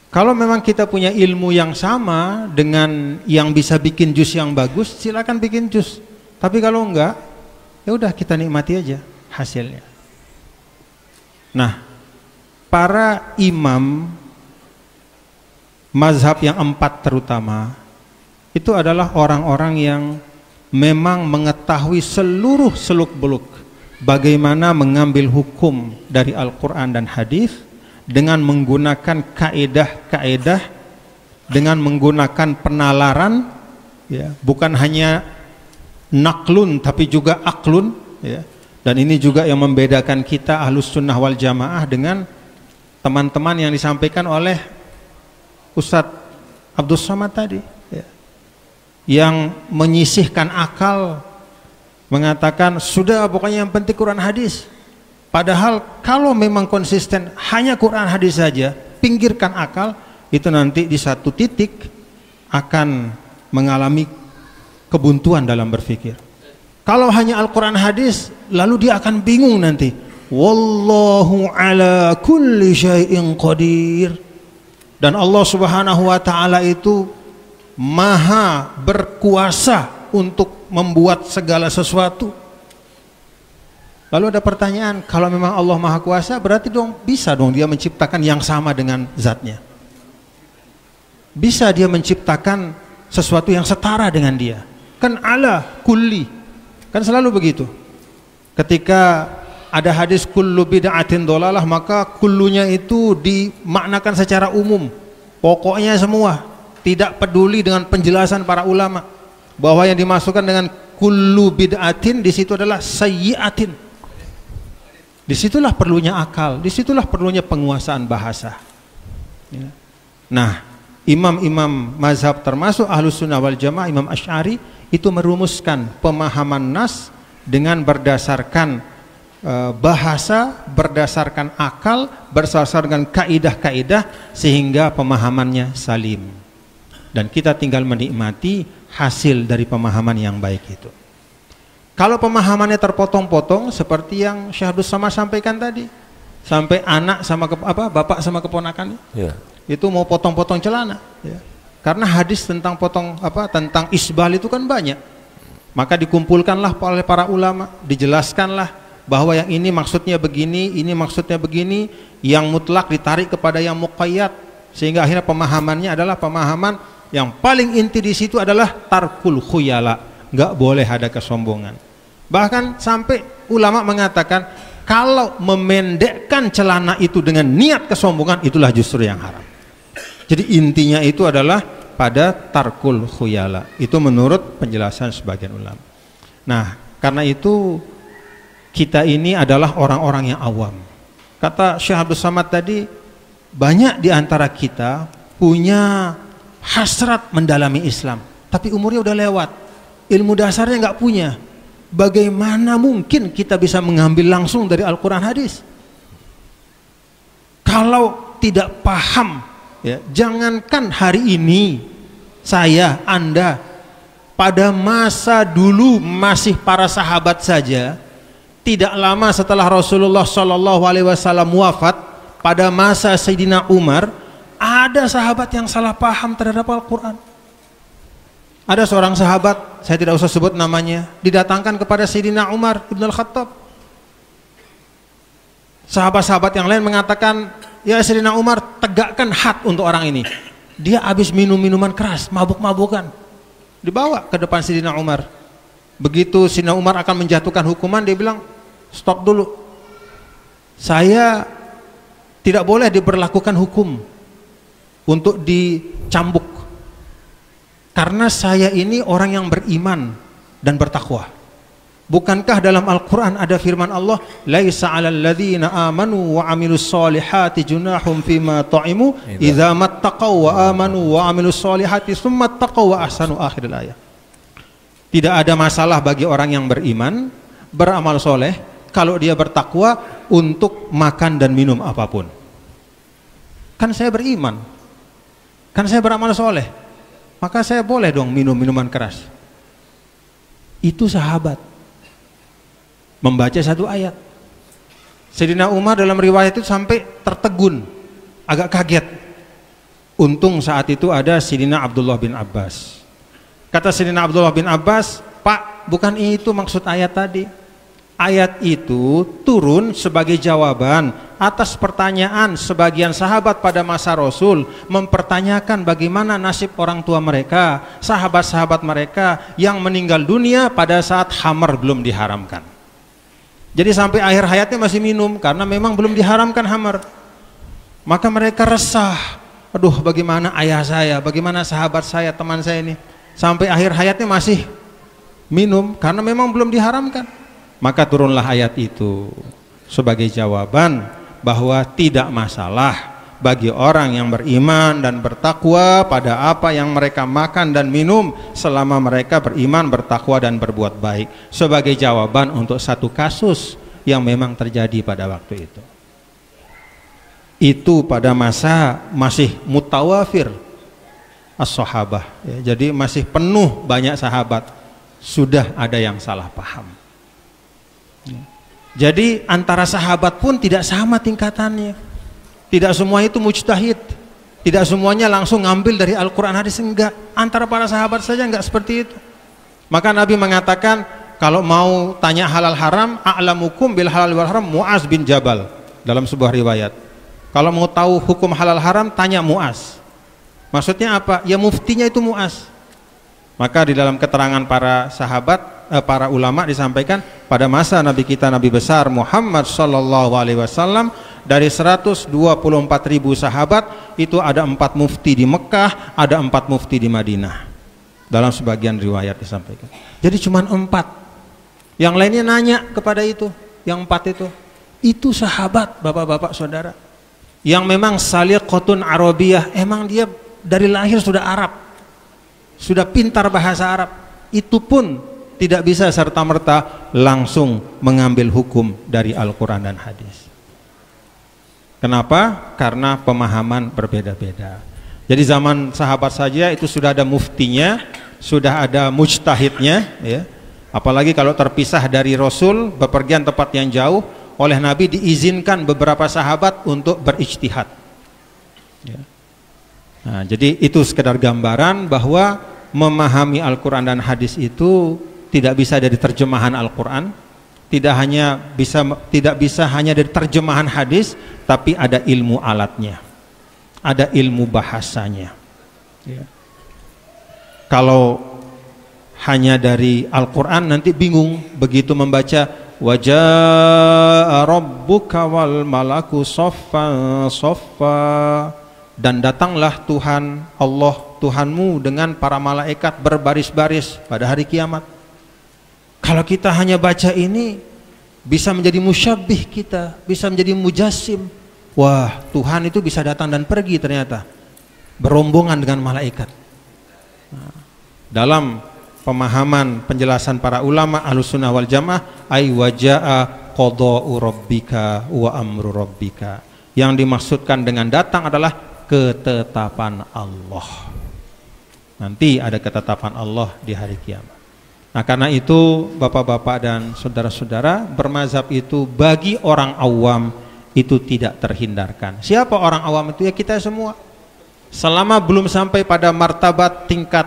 Kalau memang kita punya ilmu yang sama dengan yang bisa bikin jus yang bagus, silakan bikin jus. Tapi kalau enggak, ya udah kita nikmati aja hasilnya. Nah, para imam mazhab yang 4 terutama itu adalah orang-orang yang memang mengetahui seluruh seluk-beluk bagaimana mengambil hukum dari Al-Quran dan hadis dengan menggunakan kaedah-kaedah, dengan menggunakan penalaran, ya, bukan hanya naklun tapi juga aklun, ya. Dan ini juga yang membedakan kita Ahlus Sunnah wal Jamaah dengan teman-teman yang disampaikan oleh Ustadz Abdul Somad tadi, ya, yang menyisihkan akal, mengatakan sudah pokoknya yang penting Quran hadis. Padahal kalau memang konsisten hanya Quran hadis saja, pinggirkan akal, itu nanti di satu titik akan mengalami kebuntuan dalam berpikir. Kalau hanya Al-Quran hadis, lalu dia akan bingung nanti. Wallahu ala kulli syai'in qadir. Dan Allah Subhanahu wa ta'ala itu maha berkuasa untuk membuat segala sesuatu. Lalu ada pertanyaan, kalau memang Allah maha kuasa, berarti bisa dong dia menciptakan yang sama dengan zatnya. Bisa dia menciptakan sesuatu yang setara dengan dia. Kan ala kulli, kan selalu begitu. Ketika ada hadis kullu bid'atin dhalalah, maka kullunya itu dimaknakan secara umum, pokoknya semua, tidak peduli dengan penjelasan para ulama bahwa yang dimasukkan dengan kullu bid'atin di situ adalah sayyi'atin. Disitulah perlunya akal, disitulah perlunya penguasaan bahasa. Ya. Nah, imam-imam mazhab termasuk Ahlus Sunnah wal Jamaah, Imam Asy'ari itu merumuskan pemahaman nas dengan berdasarkan bahasa, berdasarkan akal, berdasarkan kaidah-kaidah, sehingga pemahamannya salim. Dan kita tinggal menikmati hasil dari pemahaman yang baik itu. Kalau pemahamannya terpotong-potong seperti yang Syekh Abdul Somad sampaikan tadi, sampai anak sama bapak sama keponakannya, ya, itu mau potong-potong celana, ya. Karena hadis tentang tentang isbal itu kan banyak. Maka dikumpulkanlah oleh para ulama, dijelaskanlah bahwa yang ini maksudnya begini, ini maksudnya begini, yang mutlak ditarik kepada yang muqayyad, sehingga akhirnya pemahamannya adalah pemahaman yang paling inti di situ adalah tarkul khuyala, nggak boleh ada kesombongan. Bahkan sampai ulama mengatakan kalau memendekkan celana itu dengan niat kesombongan, itulah justru yang haram. Jadi intinya itu adalah pada tarkul khuyala. Itu menurut penjelasan sebagian ulama. Nah, karena itu kita ini adalah orang-orang yang awam. Kata Syekh Abdul Somad tadi, banyak di antara kita punya hasrat mendalami Islam, tapi umurnya udah lewat, ilmu dasarnya nggak punya. Bagaimana mungkin kita bisa mengambil langsung dari Al-Quran hadis? Kalau tidak paham, ya, jangankan hari ini saya, Anda, pada masa dulu masih para sahabat saja, tidak lama setelah Rasulullah SAW wafat, pada masa Sayyidina Umar, ada sahabat yang salah paham terhadap Al-Quran. Ada seorang sahabat, saya tidak usah sebut namanya, didatangkan kepada Sayyidina Umar Ibn Al-Khattab. Sahabat-sahabat yang lain mengatakan, ya Sayyidina Umar, tegakkan had untuk orang ini. Dia habis minum minuman keras, mabuk-mabukan. Dibawa ke depan Sayyidina Umar. Begitu Sayyidina Umar akan menjatuhkan hukuman, dia bilang, stop dulu. Saya tidak boleh diberlakukan hukum untuk dicambuk. Karena saya ini orang yang beriman dan bertakwa. Bukankah dalam Al-Quran ada firman Allah, laisa 'alal ladzina amanu wa 'amilus solihati junahum fima ta'imu idza mattaqaw wa amanu wa 'amilus solihati tsumma taqaw wa ahsanu akhiril ayat. Tidak ada masalah bagi orang yang beriman, beramal soleh, kalau dia bertakwa untuk makan dan minum apapun. Kan saya beriman, kan saya beramal soleh, maka saya boleh dong minum minuman keras. Itu sahabat membaca satu ayat. Sayyidina Umar dalam riwayat itu sampai tertegun, agak kaget. Untung saat itu ada Sayyidina Abdullah bin Abbas. Kata Sayyidina Abdullah bin Abbas, Pak, bukan itu maksud ayat tadi. Ayat itu turun sebagai jawaban atas pertanyaan sebagian sahabat pada masa Rasul, mempertanyakan bagaimana nasib orang tua mereka, sahabat-sahabat mereka yang meninggal dunia pada saat khamar belum diharamkan. Jadi sampai akhir hayatnya masih minum karena memang belum diharamkan khamar. Maka mereka resah, aduh bagaimana ayah saya, bagaimana sahabat saya, teman saya ini, sampai akhir hayatnya masih minum karena memang belum diharamkan. Maka turunlah ayat itu sebagai jawaban bahwa tidak masalah bagi orang yang beriman dan bertakwa pada apa yang mereka makan dan minum selama mereka beriman, bertakwa dan berbuat baik, sebagai jawaban untuk satu kasus yang memang terjadi pada waktu itu. Itu pada masa masih mutawafir as-sahabah, ya, jadi masih penuh banyak sahabat, sudah ada yang salah paham. Jadi antara sahabat pun tidak sama tingkatannya. Tidak semua itu mujtahid, tidak semuanya langsung ngambil dari Al-Quran hadis, enggak. Antara para sahabat saja enggak seperti itu. Maka Nabi mengatakan, kalau mau tanya halal haram, a'lamukum bil halal wal haram Mu'az bin Jabal, dalam sebuah riwayat. Kalau mau tahu hukum halal haram, tanya Mu'az. Maksudnya apa? Ya muftinya itu Mu'az. Maka di dalam keterangan para sahabat, para ulama disampaikan, pada masa Nabi kita, Nabi besar Muhammad sallallahu alaihi wasallam, dari 124.000 sahabat itu ada 4 mufti di Mekah, ada 4 mufti di Madinah. Dalam sebagian riwayat disampaikan. Jadi cuma 4. Yang lainnya nanya kepada itu, yang 4 itu sahabat, bapak-bapak saudara, yang memang saliqatun arabiyah, emang dia dari lahir sudah Arab, sudah pintar bahasa Arab. Itu pun tidak bisa serta-merta langsung mengambil hukum dari Al-Quran dan hadis. Kenapa? Karena pemahaman berbeda-beda. Jadi zaman sahabat saja itu sudah ada muftinya, sudah ada mujtahidnya, ya. Apalagi kalau terpisah dari Rasul, bepergian tempat yang jauh, oleh Nabi diizinkan beberapa sahabat untuk berijtihad, ya. Nah, jadi itu sekedar gambaran bahwa memahami Al-Quran dan hadis itu tidak bisa dari terjemahan Al-Quran, tidak bisa hanya dari terjemahan hadis, tapi ada ilmu alatnya, ada ilmu bahasanya, ya. Kalau hanya dari Al-Quran nanti bingung, begitu membaca wajaa rabbuka wal malaku soffan soffa, dan datanglah Tuhan Allah Tuhanmu dengan para malaikat berbaris-baris pada hari kiamat. Kalau kita hanya baca ini, bisa menjadi musyabbih kita, bisa menjadi mujassim, wah Tuhan itu bisa datang dan pergi ternyata berombongan dengan malaikat. Nah, dalam pemahaman penjelasan para ulama Ahlussunnah wal Jamaah, ay waja'a qada'u rabbika wa amru rabbika. Yang dimaksudkan dengan datang adalah ketetapan Allah. Nanti ada ketetapan Allah di hari kiamat. Nah, karena itu bapak-bapak dan saudara-saudara, bermazhab itu bagi orang awam itu tidak terhindarkan. Siapa orang awam itu? Ya kita semua. Selama belum sampai pada martabat tingkat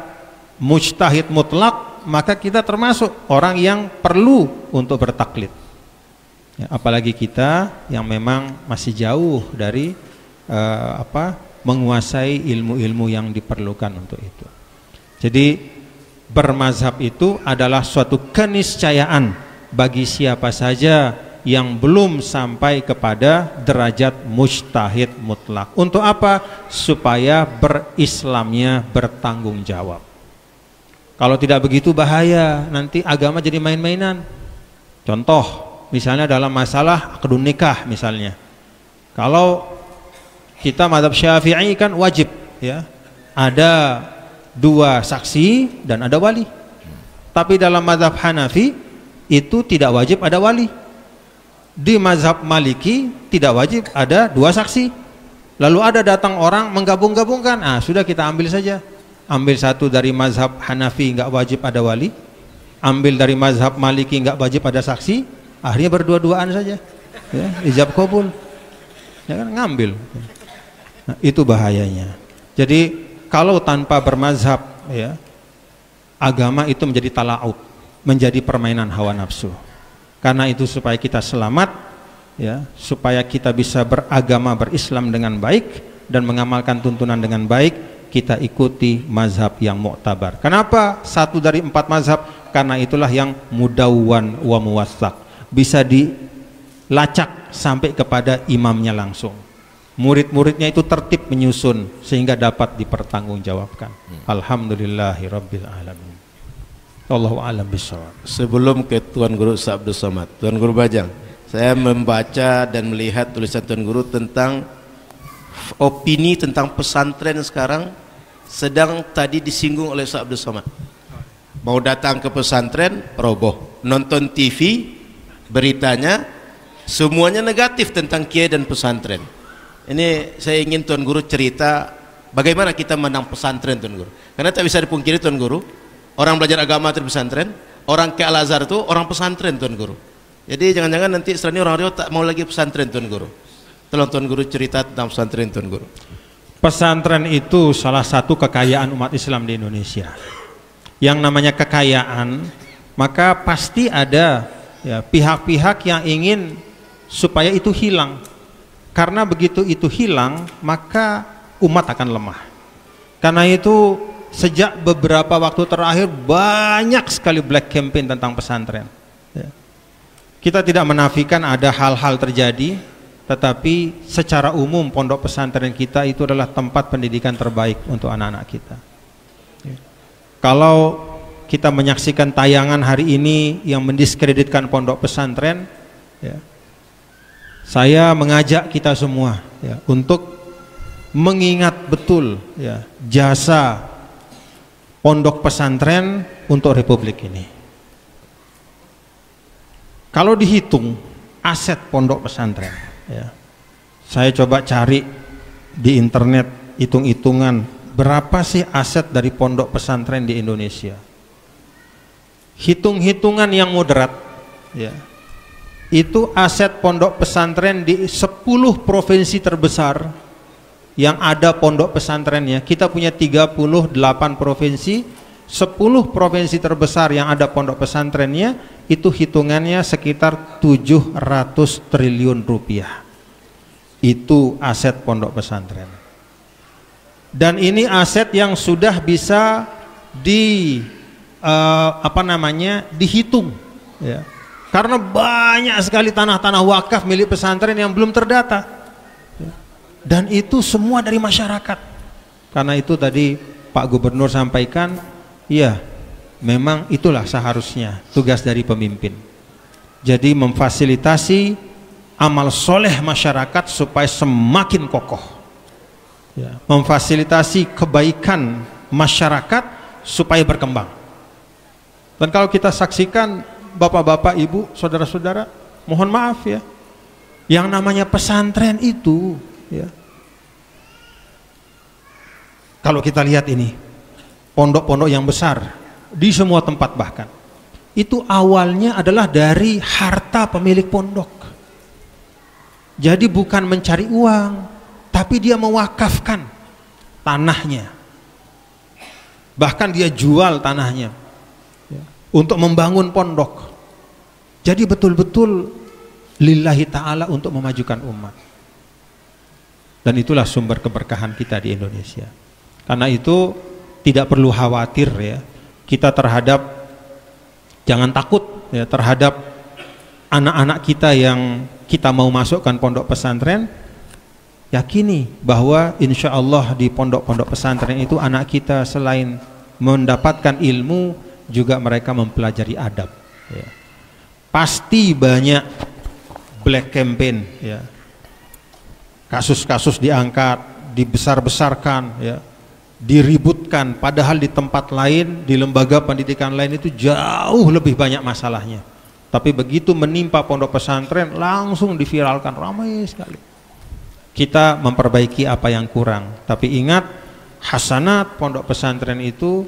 mujtahid mutlak, maka kita termasuk orang yang perlu untuk bertaklid. Ya, apalagi kita yang memang masih jauh dari menguasai ilmu-ilmu yang diperlukan untuk itu. Jadi bermazhab itu adalah suatu keniscayaan bagi siapa saja yang belum sampai kepada derajat mujtahid mutlak. Untuk apa? Supaya berislamnya bertanggung jawab. Kalau tidak begitu bahaya, nanti agama jadi main-mainan. Contoh, misalnya dalam masalah akdun nikah misalnya. Kalau kita mazhab Syafi'i kan wajib ya, ada 2 saksi dan ada wali. Tapi dalam mazhab Hanafi itu tidak wajib ada wali. Di mazhab Maliki tidak wajib ada 2 saksi. Lalu ada datang orang menggabung-gabungkan, sudah kita ambil saja. Ambil satu dari mazhab Hanafi nggak wajib ada wali, ambil dari mazhab Maliki nggak wajib ada saksi, akhirnya berdua-duaan saja. Ya, ijab kabul. Ya kan, ngambil. Nah, itu bahayanya. Jadi kalau tanpa bermazhab ya, agama itu menjadi talaut, menjadi permainan hawa nafsu. Karena itu supaya kita selamat ya, supaya kita bisa beragama berislam dengan baik dan mengamalkan tuntunan dengan baik, kita ikuti mazhab yang mu'tabar. Kenapa? 1 dari 4 mazhab, karena itulah yang mudawwan wa muwassaq, bisa dilacak sampai kepada imamnya langsung. Murid-muridnya itu tertib menyusun sehingga dapat dipertanggungjawabkan. Alhamdulillahirabbil alamin. Allahu a'lam bishawab. Sebelum ke Tuan Guru Ustaz Abdul Somad, Tuan Guru Bajang, saya membaca dan melihat tulisan Tuan Guru tentang opini tentang pesantren sekarang sedang tadi disinggung oleh Ustaz Abdul Somad. Mau datang ke pesantren roboh, nonton TV beritanya semuanya negatif tentang kiai dan pesantren. Ini saya ingin Tuan Guru cerita bagaimana kita menang pesantren, Tuan Guru. Karena tak bisa dipungkiri Tuan Guru, orang belajar agama di pesantren, orang ke Al-Azhar itu orang pesantren, Tuan Guru. Jadi jangan-jangan nanti setelah ini orang Riau tak mau lagi pesantren, Tuan Guru. Tolong Tuan Guru cerita tentang pesantren, Tuan Guru. Pesantren itu salah satu kekayaan umat Islam di Indonesia. Yang namanya kekayaan, maka pasti ada ya, pihak-pihak yang ingin supaya itu hilang. Karena begitu itu hilang, maka umat akan lemah. Karena itu sejak beberapa waktu terakhir banyak sekali black campaign tentang pesantren. Ya. Kita tidak menafikan ada hal-hal terjadi, tetapi secara umum pondok pesantren kita itu adalah tempat pendidikan terbaik untuk anak-anak kita. Ya. Kalau kita menyaksikan tayangan hari ini yang mendiskreditkan pondok pesantren, ya, saya mengajak kita semua ya, untuk mengingat betul ya, jasa pondok pesantren untuk republik ini. Kalau dihitung aset pondok pesantren ya, saya coba cari di internet hitung-hitungan berapa sih aset dari pondok pesantren di Indonesia. Hitung-hitungan yang moderat ya, itu aset pondok pesantren di 10 provinsi terbesar yang ada pondok pesantrennya. Kita punya 38 provinsi, 10 provinsi terbesar yang ada pondok pesantrennya, itu hitungannya sekitar 700 triliun rupiah. Itu aset pondok pesantren. Dan ini aset yang sudah bisa dihitung ya. Karena banyak sekali tanah-tanah wakaf milik pesantren yang belum terdata. Dan itu semua dari masyarakat. Karena itu tadi Pak Gubernur sampaikan, ya memang itulah seharusnya tugas dari pemimpin. Jadi memfasilitasi amal soleh masyarakat supaya semakin kokoh, ya, memfasilitasi kebaikan masyarakat supaya berkembang. Dan kalau kita saksikan bapak-bapak, ibu, saudara-saudara, mohon maaf ya, yang namanya pesantren itu, ya, kalau kita lihat ini pondok-pondok yang besar di semua tempat, bahkan itu awalnya adalah dari harta pemilik pondok. Jadi bukan mencari uang, tapi dia mewakafkan tanahnya, bahkan dia jual tanahnya, ya, untuk membangun pondok. Jadi betul-betul lillahi ta'ala untuk memajukan umat. Dan itulah sumber keberkahan kita di Indonesia. Karena itu tidak perlu khawatir ya kita terhadap, jangan takut ya terhadap anak-anak kita yang kita mau masukkan pondok pesantren. Yakini bahwa insya Allah di pondok-pondok pesantren itu anak kita selain mendapatkan ilmu juga mereka mempelajari adab ya. Pasti banyak black campaign ya, kasus-kasus diangkat, dibesar-besarkan ya, diributkan, padahal di tempat lain, di lembaga pendidikan lain itu jauh lebih banyak masalahnya. Tapi begitu menimpa pondok pesantren langsung diviralkan, ramai sekali. Kita memperbaiki apa yang kurang, tapi ingat hasanat pondok pesantren itu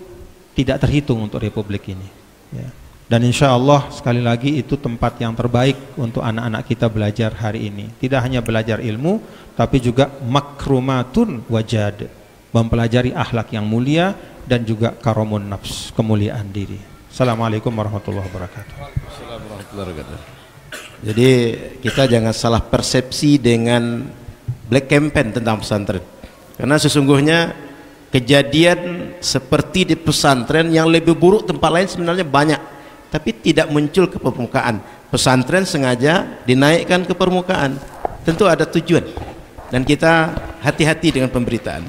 tidak terhitung untuk republik ini ya. Dan insya Allah sekali lagi itu tempat yang terbaik untuk anak-anak kita belajar hari ini. Tidak hanya belajar ilmu, tapi juga makrumatun wajad, mempelajari akhlak yang mulia dan juga karomun nafs, kemuliaan diri. Assalamualaikum warahmatullahi wabarakatuh. Jadi kita jangan salah persepsi dengan black campaign tentang pesantren, karena sesungguhnya kejadian seperti di pesantren yang lebih buruk tempat lain sebenarnya banyak, tapi tidak muncul ke permukaan. Pesantren sengaja dinaikkan ke permukaan, tentu ada tujuan, dan kita hati-hati dengan pemberitaan.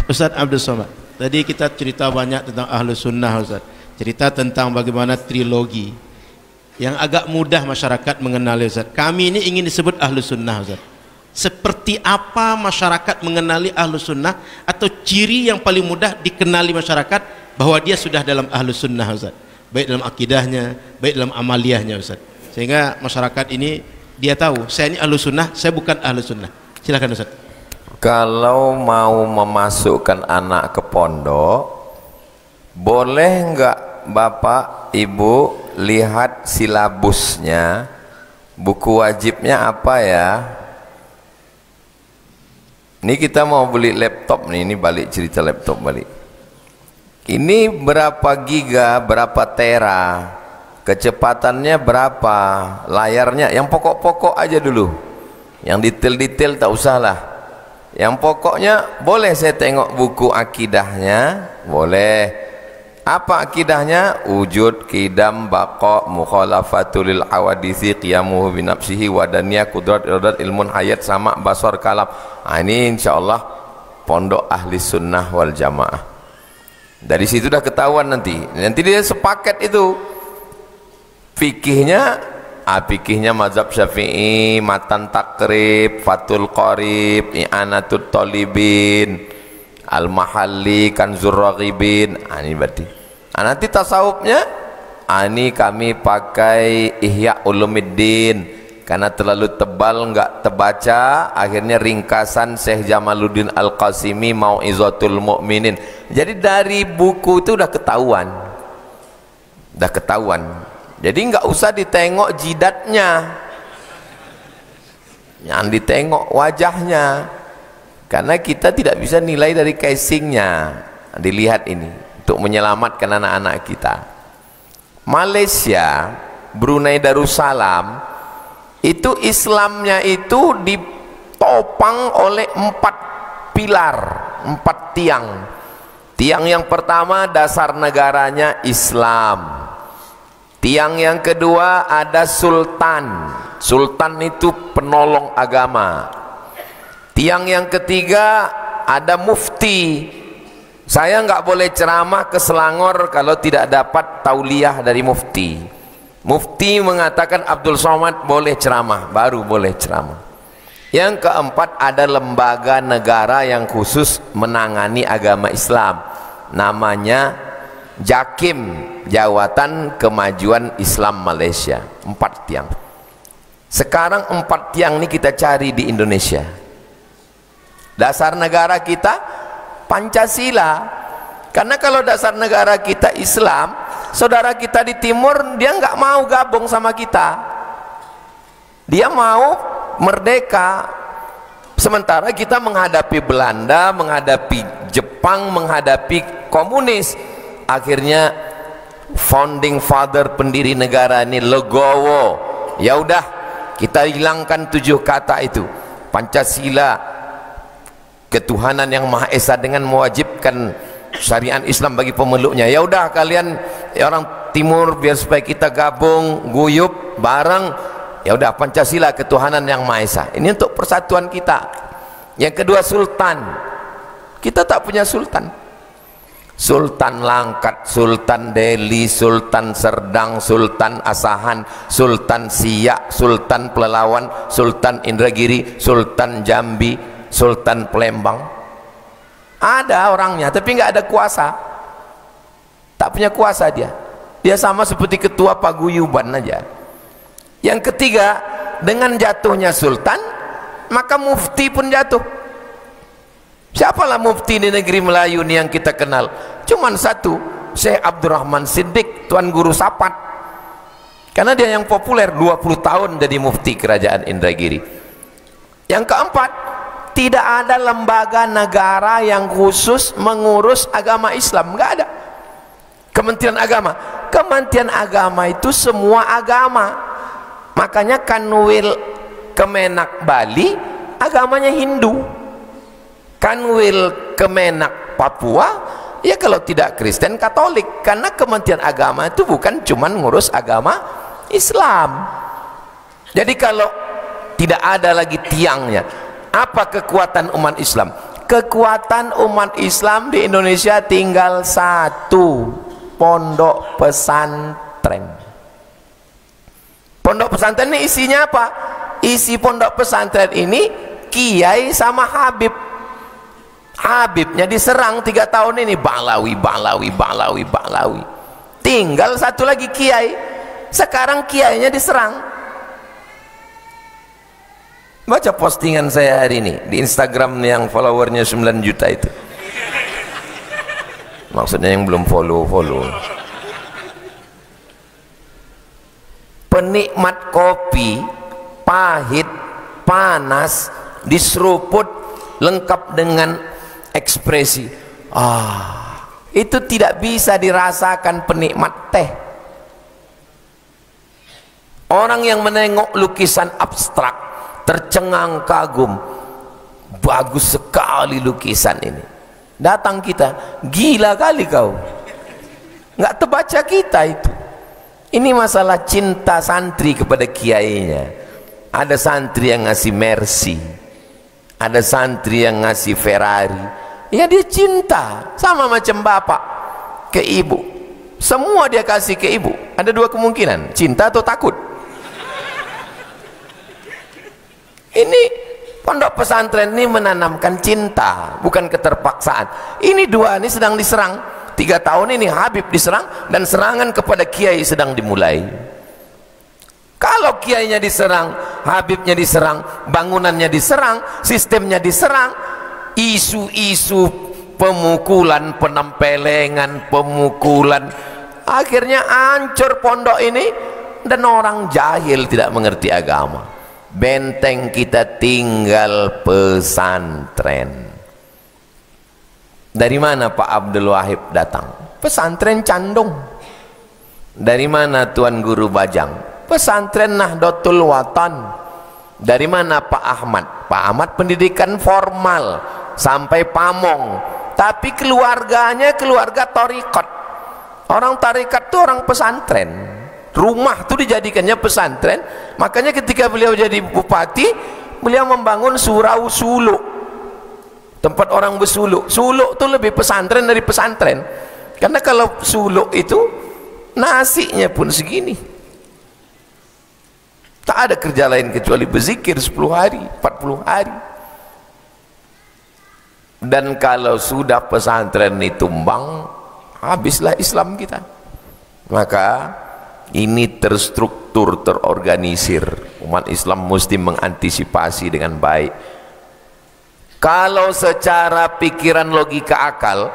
Ustaz Abdul Somad, tadi kita cerita banyak tentang Ahlus Sunnah, Ustaz, cerita tentang bagaimana trilogi yang agak mudah masyarakat mengenali, Ustaz. Kami ini ingin disebut Ahlus Sunnah, Ustaz. Seperti apa masyarakat mengenali Ahlus Sunnah, atau ciri yang paling mudah dikenali masyarakat bahwa dia sudah dalam Ahlus Sunnah, Ustaz, baik dalam akidahnya, baik dalam amaliyahnya, Ustaz, sehingga masyarakat ini dia tahu saya ini Ahlus Sunnah, saya bukan Ahlus Sunnah. Silakan, Ustaz. Kalau mau memasukkan anak ke pondok, boleh enggak Bapak Ibu lihat silabusnya, buku wajibnya apa ya? Ini kita mau beli laptop nih, ini balik cerita laptop balik. Ini berapa giga, berapa tera, kecepatannya berapa, layarnya, yang pokok-pokok aja dulu, yang detail-detail tak usah lah. Yang pokoknya boleh saya tengok buku akidahnya, boleh. Apa akidahnya? Wujud, qidam, baqa, mukhalafatul lil hawadisi, qiyamuhu binafsihi, wadaniyah, kudrat, iradat, ilmun, hayat, sama, basar, kalam. Nah, ini insyaallah pondok ahli sunnah wal jamaah. Dari situ dah ketahuan nanti dia sepaket itu fikihnya. Fikihnya mazhab Syafi'i, matan takrib, fatul qarib, i'anatul talibin, al-mahalli, kanzur raghibin. Ini berarti nanti tasawufnya, ini kami pakai Ihya Ulumuddin, karena terlalu tebal enggak terbaca, akhirnya ringkasan Syekh Jamaluddin Al-Qasimi Mau'izatul Mu'minin. Jadi dari buku itu udah ketahuan, jadi nggak usah ditengok jidatnya, yang ditengok wajahnya, karena kita tidak bisa nilai dari casingnya. Dilihat ini untuk menyelamatkan anak-anak kita. Malaysia, Brunei Darussalam itu Islamnya itu ditopang oleh 4 pilar, 4 tiang. Tiang yang pertama dasar negaranya Islam. Tiang yang kedua ada sultan. Sultan itu penolong agama. Tiang yang ketiga ada mufti. Saya nggak boleh ceramah ke Selangor kalau tidak dapat tauliyah dari mufti. Mufti mengatakan Abdul Somad boleh ceramah, baru boleh ceramah. Yang keempat, ada lembaga negara yang khusus menangani agama Islam, namanya JAKIM, Jawatan Kemajuan Islam Malaysia. 4 tiang. Sekarang 4 tiang ini kita cari di Indonesia. Dasar negara kita Pancasila. Karena kalau dasar negara kita Islam, saudara kita di timur dia nggak mau gabung sama kita, dia mau merdeka. Sementara kita menghadapi Belanda, menghadapi Jepang, menghadapi komunis. Akhirnya founding father, pendiri negara ini legowo, ya udah kita hilangkan 7 kata itu. Pancasila, ketuhanan yang Maha Esa dengan mewajibkan syariat Islam bagi pemeluknya. Ya udah kalian orang timur, biar supaya kita gabung, guyup bareng, ya udah Pancasila, ketuhanan yang Maha Esa. Ini untuk persatuan kita. Yang kedua, sultan. Kita tak punya sultan. Sultan Langkat, Sultan Delhi, Sultan Serdang, Sultan Asahan, Sultan Siak, Sultan Pelalawan, Sultan Indragiri, Sultan Jambi, Sultan Palembang. Ada orangnya tapi nggak ada kuasa, tak punya kuasa dia. Dia sama seperti ketua paguyuban aja. Yang ketiga, dengan jatuhnya sultan maka mufti pun jatuh. Siapalah mufti di negeri Melayu ini yang kita kenal? Cuman satu, Syekh Abdurrahman Siddiq, Tuan Guru Sapat. Karena dia yang populer, 20 tahun jadi mufti kerajaan Indragiri. Yang keempat, tidak ada lembaga negara yang khusus mengurus agama Islam, nggak ada. Kementerian Agama, Kementerian Agama itu semua agama. Makanya Kanwil Kemenak Bali agamanya Hindu, Kanwil Kemenak Papua ya kalau tidak Kristen Katolik. Karena Kementerian Agama itu bukan cuman ngurus agama Islam. Jadi kalau tidak ada lagi tiangnya, apa kekuatan umat Islam? Kekuatan umat Islam di Indonesia tinggal satu, pondok pesantren. Pondok pesantren ini isinya apa? Isi pondok pesantren ini kiai sama habib. Habibnya diserang 3 tahun ini, Balawi. Tinggal satu lagi kiai. Sekarang kiainya diserang. Baca postingan saya hari ini di Instagram yang followernya 9 juta itu. Maksudnya yang belum follow. Penikmat kopi, pahit, panas, diseruput, lengkap dengan ekspresi. Itu tidak bisa dirasakan penikmat teh. Orang yang menengok lukisan abstrak tercengang kagum, bagus sekali lukisan ini. Datang kita, gila kali kau, nggak terbaca kita itu. Ini masalah cinta santri kepada kiainya. Ada santri yang ngasih Mercy, ada santri yang ngasih Ferrari. Ya dia cinta, sama macam bapak ke ibu. Semua dia kasih ke ibu. Ada 2 kemungkinan, cinta atau takut. Ini pondok pesantren ini menanamkan cinta, bukan keterpaksaan. Ini 2 ini sedang diserang. 3 tahun ini Habib diserang dan serangan kepada kiai sedang dimulai. Kalau kiainya diserang, Habibnya diserang, bangunannya diserang, sistemnya diserang, isu-isu pemukulan, penampelengan, pemukulan, akhirnya hancur pondok ini dan orang jahil tidak mengerti agama. Benteng kita tinggal pesantren. Dari mana Pak Abdul Wahid datang? Pesantren Candung. Dari mana Tuan Guru Bajang? Pesantren Nahdlatul Watan. Dari mana Pak Ahmad? Pak Ahmad pendidikan formal sampai Pamong, tapi keluarganya keluarga tarikat. Orang tarikat itu orang pesantren. Rumah itu dijadikannya pesantren. Makanya ketika beliau jadi bupati, beliau membangun surau suluk, tempat orang bersuluk. Suluk itu lebih pesantren dari pesantren. Karena kalau suluk itu nasinya pun segini, Tak ada kerja lain kecuali berzikir 10 hari, 40 hari. Dan kalau sudah pesantren ini tumbang, habislah Islam kita. Maka ini terstruktur, terorganisir. Umat Islam mesti mengantisipasi dengan baik. Kalau secara pikiran logika akal,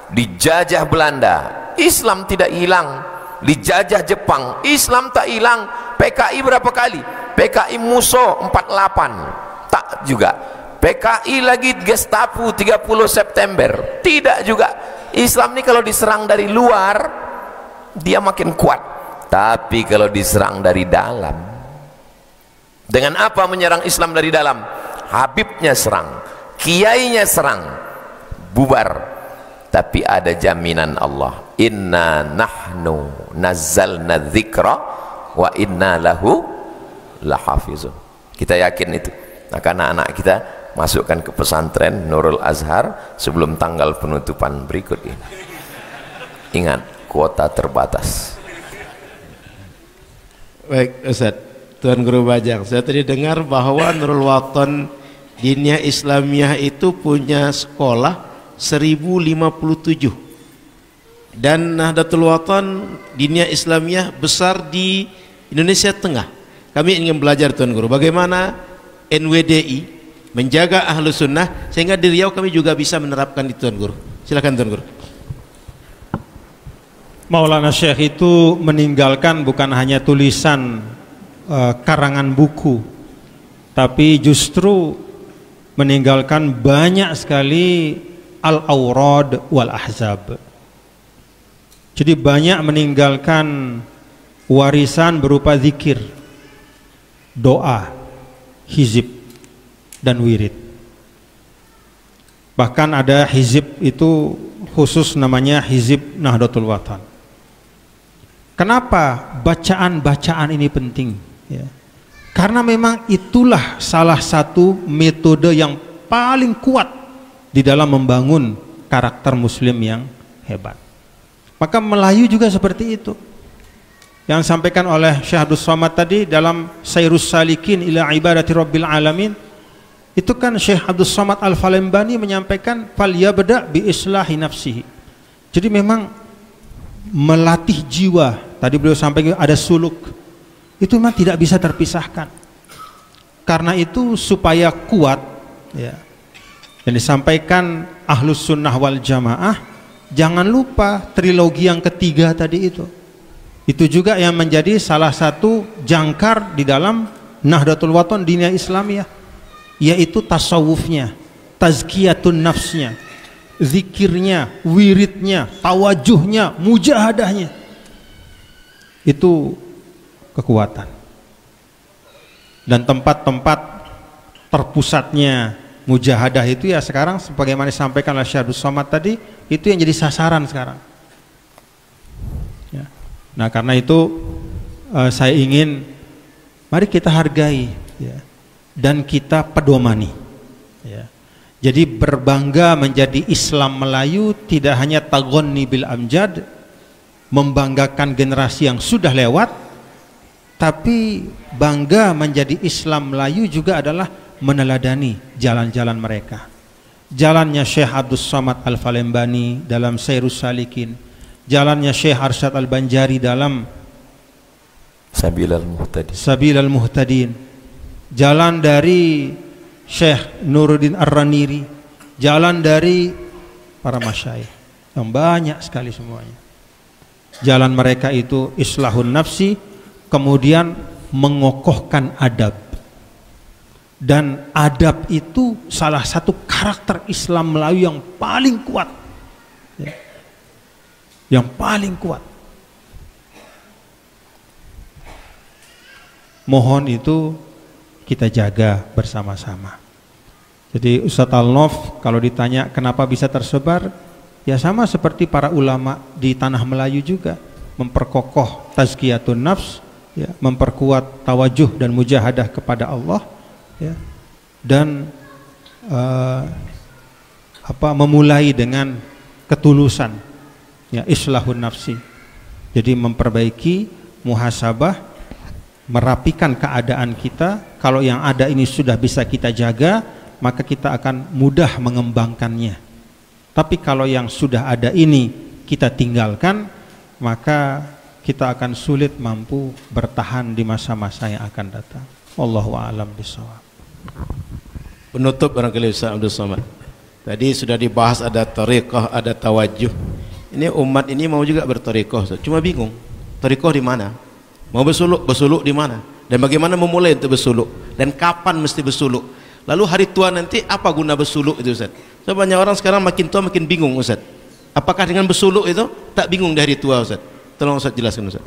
dijajah Belanda, Islam tidak hilang. Dijajah Jepang, Islam tak hilang. PKI berapa kali? PKI Musso 48, tak juga. PKI lagi Gestapo 30 September, tidak juga. Islam ini kalau diserang dari luar, dia makin kuat. Tapi kalau diserang dari dalam, dengan apa menyerang Islam dari dalam? Habibnya serang, kiainya serang, bubar. Tapi ada jaminan Allah, inna nahnu nazzalna dzikra wa inna lahu lahafizun. Kita yakin itu. Maka anak-anak kita masukkan ke pesantren Nurul Azhar sebelum tanggal penutupan berikut ini. Ingat, kuota terbatas. Baik Ustaz, Tuan Guru Bajang, saya tadi dengar bahwa Nurul Waton Diniyah Islamiyah itu punya sekolah 1057 dan Nahdlatul Waton Diniyah Islamiyah besar di Indonesia Tengah. Kami ingin belajar Tuan Guru bagaimana NWDI menjaga Ahlus Sunnah sehingga di Riau kami juga bisa menerapkan itu Tuan Guru. Silakan Tuan Guru. Maulana Syekh itu meninggalkan bukan hanya tulisan karangan buku, tapi justru meninggalkan banyak sekali al-awrad wal ahzab. Jadi banyak meninggalkan warisan berupa zikir, doa, hizib dan wirid. Bahkan ada hizib itu khusus namanya hizib Nahdlatul Wathon. Kenapa bacaan-bacaan ini penting? Ya. Karena memang itulah salah satu metode yang paling kuat di dalam membangun karakter muslim yang hebat. Maka Melayu juga seperti itu. Yang disampaikan oleh Syekh Abdus Somad tadi dalam Sayrus Salikin ila Ibadati Rabbil Alamin, itu kan Syekh Abdus Somad Al-Falembani menyampaikan falyabda bi islahi nafsihi. Jadi memang melatih jiwa, tadi beliau sampaikan ada suluk, itu memang tidak bisa terpisahkan. Karena itu supaya kuat ya, yang disampaikan Ahlus Sunnah wal Jamaah, jangan lupa trilogi yang ketiga tadi itu juga yang menjadi salah satu jangkar di dalam Nahdlatul Wathon Diniyah Islamiyah, yaitu tasawufnya, tazkiyatun nafsnya, zikirnya, wiridnya, tawajuhnya, mujahadahnya. Itu kekuatan. Dan tempat-tempat terpusatnya mujahadah itu ya sekarang sebagaimana disampaikan oleh Syekh Abdus Somad tadi, itu yang jadi sasaran sekarang ya. Nah karena itu saya ingin mari kita hargai ya, dan kita pedomani ya. Jadi berbangga menjadi Islam Melayu tidak hanya taghonni bil amjad, membanggakan generasi yang sudah lewat, tapi bangga menjadi Islam Melayu juga adalah meneladani jalan-jalan mereka. Jalannya Syekh Abdus Somad Al-Falembani dalam Sayrus Salikin, jalannya Syekh Arsyad Al-Banjari dalam Sabilal Muhtadin, jalan dari Syekh Nuruddin Ar-Raniri, jalan dari para masyayikh yang banyak sekali semuanya. Jalan mereka itu islahun nafsi, kemudian mengokohkan adab. Dan adab itu salah satu karakter Islam Melayu yang paling kuat ya. Yang paling kuat. Mohon itu kita jaga bersama-sama. Jadi Ustadz Al-Nof kalau ditanya kenapa bisa tersebar, ya sama seperti para ulama di tanah Melayu juga, memperkokoh tazkiyatun nafs ya, memperkuat tawajuh dan mujahadah kepada Allah ya, dan memulai dengan ketulusan ya, islahun nafsi. Jadi memperbaiki muhasabah merapikan keadaan kita. Kalau yang ada ini sudah bisa kita jaga, maka kita akan mudah mengembangkannya. Tapi kalau yang sudah ada ini kita tinggalkan, maka kita akan sulit mampu bertahan di masa-masa yang akan datang. Wallahu a'lam bishawab. Penutup barangkali Ustaz Abdul Somad. Tadi sudah dibahas ada tariqah, ada tawajuh. Ini umat ini mau juga bertariqah, Ustaz. Cuma bingung, tariqah di mana? Mau bersuluk di mana? Dan bagaimana memulai untuk bersuluk? Dan kapan mesti bersuluk? Lalu hari tua nanti apa guna bersuluk itu, Ustaz? So, banyak orang sekarang makin tua makin bingung, Ustaz. Apakah dengan bersuluk itu tak bingung di hari tua, Ustaz? Tolong Ustaz jelaskan, Ustaz.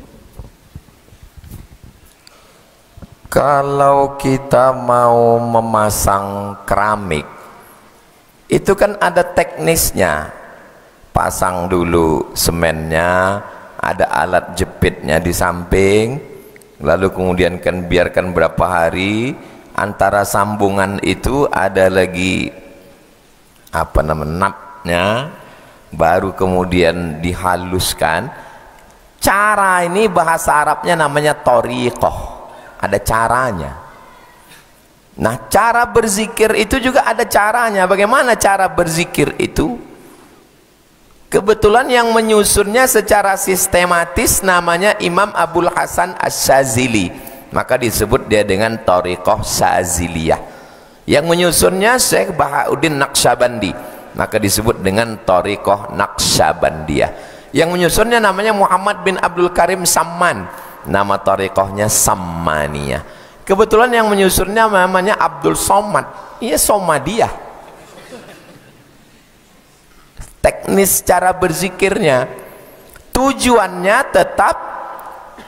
Kalau kita mau memasang keramik, itu kan ada teknisnya. Pasang dulu semennya, ada alat jepitnya di samping, lalu kemudian kan biarkan berapa hari, antara sambungan itu ada lagi apa namanya, napnya, baru kemudian dihaluskan. Cara ini bahasa Arabnya namanya thariqah. Ada caranya. Nah, cara berzikir itu juga ada caranya. Bagaimana cara berzikir itu? Kebetulan yang menyusunnya secara sistematis namanya Imam Abul Hasan Asy-Syadzili. Maka disebut dia dengan thariqah Syadziliyah. Yang menyusunnya Syekh Bahauddin Naqsyabandi. Maka disebut dengan thariqah Naqsyabandiyah. Yang menyusunnya namanya Muhammad bin Abdul Karim Samman. Nama tariqahnya Sammaniyah. Kebetulan yang menyusunnya namanya Abdul Somad. Iya, Somadiyah. Teknis cara berzikirnya, tujuannya tetap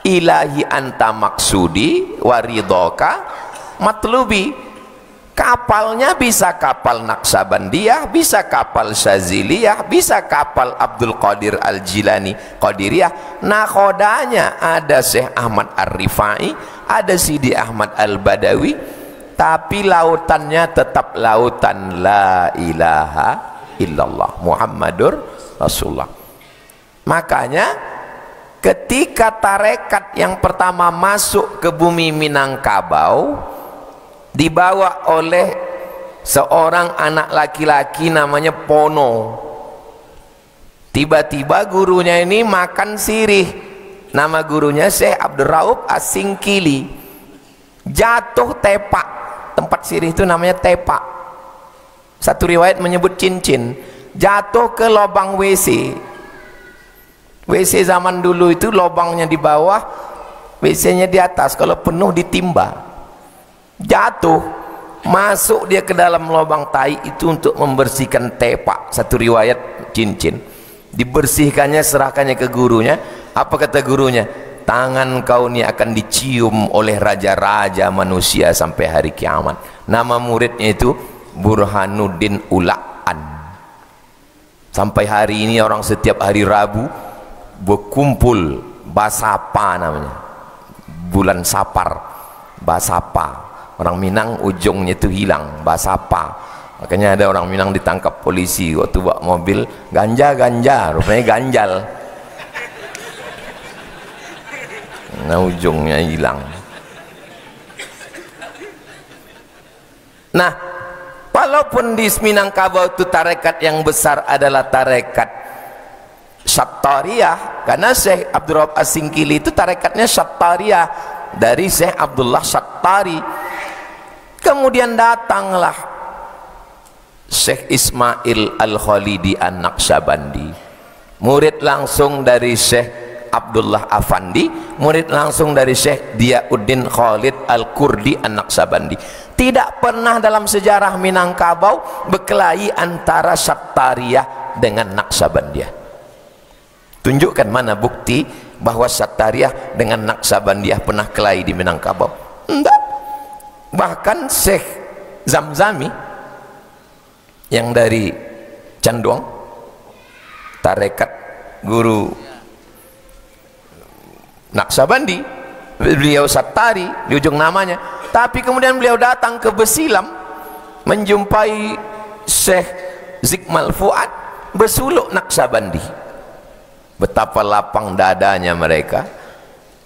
ilahi anta maksudi waridhoka matlubi. Kapalnya bisa kapal Naqsyabandiyah, bisa kapal Syadziliyah, bisa kapal Abdul Qadir Al-Jilani Qadiriyah. Nakhodanya ada Syekh Ahmad Ar-Rifai, ada Sidi Ahmad Al-Badawi, tapi lautannya tetap lautan la ilaha illallah Muhammadur Rasulullah. Makanya ketika tarekat yang pertama masuk ke bumi Minangkabau, dibawa oleh seorang anak laki-laki namanya Pono. Tiba-tiba gurunya ini makan sirih. Nama gurunya Syekh Abdul Rauf As-Singkili. Jatuh tepak. Tempat sirih itu namanya tepak. Satu riwayat menyebut cincin. Jatuh ke lubang WC. WC zaman dulu itu lubangnya di bawah, WC-nya di atas. Kalau penuh ditimba. Jatuh, masuk dia ke dalam lubang tai itu untuk membersihkan tepak. Satu riwayat cincin. Dibersihkannya, serahkannya ke gurunya. Apa kata gurunya? Tangan kau ini akan dicium oleh raja-raja manusia sampai hari kiamat. Nama muridnya itu Burhanuddin Ula'an. Sampai hari ini orang setiap hari Rabu berkumpul Basapa namanya. Bulan Sapar, Basapa. Orang Minang ujungnya itu hilang, Basapa. Makanya ada orang Minang ditangkap polisi waktu bawa mobil, ganja, rupanya ganjal. Nah, ujungnya hilang. Nah, walaupun di Minangkabau itu tarekat yang besar adalah tarekat Syattariyah, karena Syekh Abdul Rauf As-Singkili itu tarekatnya Syattariyah dari Syekh Abdullah Syattari. Kemudian datanglah Syekh Ismail Al-Khalidi An-Naqsyabandi, murid langsung dari Syekh Abdullah Afandi, murid langsung dari Syekh Diyauddin Khalid Al-Kurdi An-Naqsyabandi. Tidak pernah dalam sejarah Minangkabau berkelahi antara Syattariyah dengan Naqsyabandiyah. Tunjukkan mana bukti bahwa Syattariyah dengan Naqsyabandiyah pernah kelahi di Minangkabau? Enggak. Bahkan Syekh Zamzami yang dari Candong, tarekat guru Naqsyabandi, beliau Sattari di ujung namanya, tapi kemudian beliau datang ke Besilam menjumpai Syekh Zikmal Fuad, bersuluk Naqsyabandi. Betapa lapang dadanya mereka.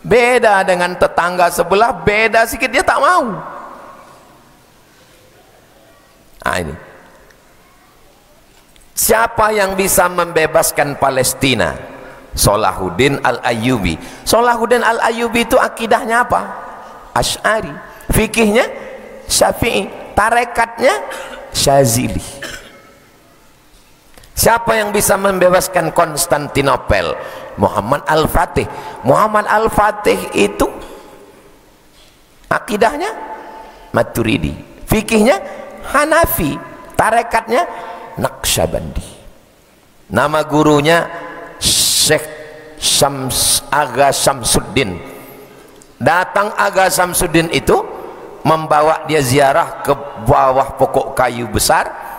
Beda dengan tetangga sebelah, beda sedikit dia tak mau. Nah, ini. Siapa yang bisa membebaskan Palestina? Salahuddin Al-Ayyubi. Salahuddin Al-Ayyubi itu akidahnya apa? Asy'ari. Fikihnya Syafi'i. Tarekatnya Syazili. Siapa yang bisa membebaskan Konstantinopel? Muhammad Al-Fatih. Muhammad Al-Fatih itu akidahnya Maturidi, fikihnya Hanafi, tarekatnya Naqsyabandi. Nama gurunya Syekh Aga Syamsuddin. Datang Aga Syamsuddin itu membawa dia ziarah ke bawah pokok kayu besar.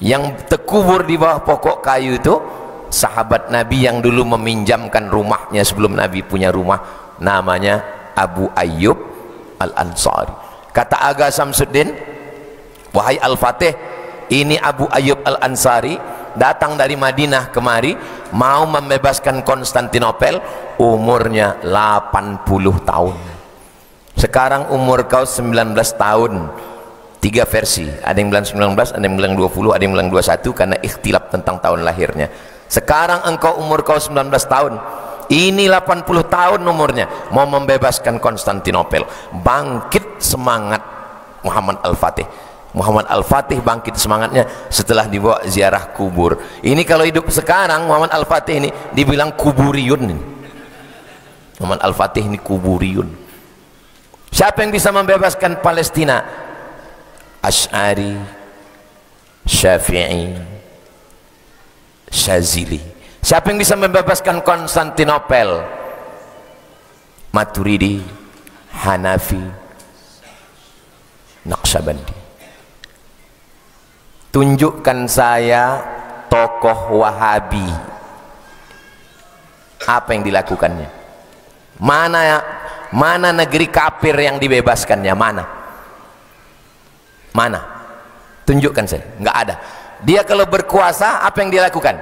Yang terkubur di bawah pokok kayu itu sahabat Nabi yang dulu meminjamkan rumahnya sebelum Nabi punya rumah, namanya Abu Ayyub Al-Ansari. Kata Aga Syamsuddin, wahai Al-Fatih, ini Abu Ayyub Al-Ansari datang dari Madinah kemari mau membebaskan Konstantinopel, umurnya 80 tahun. Sekarang umur kau 19 tahun. 3 versi, ada yang bilang 19, ada yang bilang 20, ada yang bilang 21 karena ikhtilaf tentang tahun lahirnya. Sekarang engkau umur kau 19 tahun, ini 80 tahun umurnya, mau membebaskan Konstantinopel. Bangkit semangat Muhammad Al-Fatih. Muhammad Al-Fatih bangkit semangatnya setelah dibawa ziarah kubur. Ini kalau hidup sekarang Muhammad Al-Fatih ini dibilang kuburiyun. Muhammad Al-Fatih ini kuburiyun. Siapa yang bisa membebaskan Palestina? Asy'ari, Syafi'i, Syazili. Siapa yang bisa membebaskan Konstantinopel? Maturidi, Hanafi, Naqsyabandi. Tunjukkan saya tokoh Wahabi, apa yang dilakukannya? Mana negeri kafir yang dibebaskannya? Mana? Tunjukkan saya. Nggak ada. Dia kalau berkuasa, apa yang dia lakukan?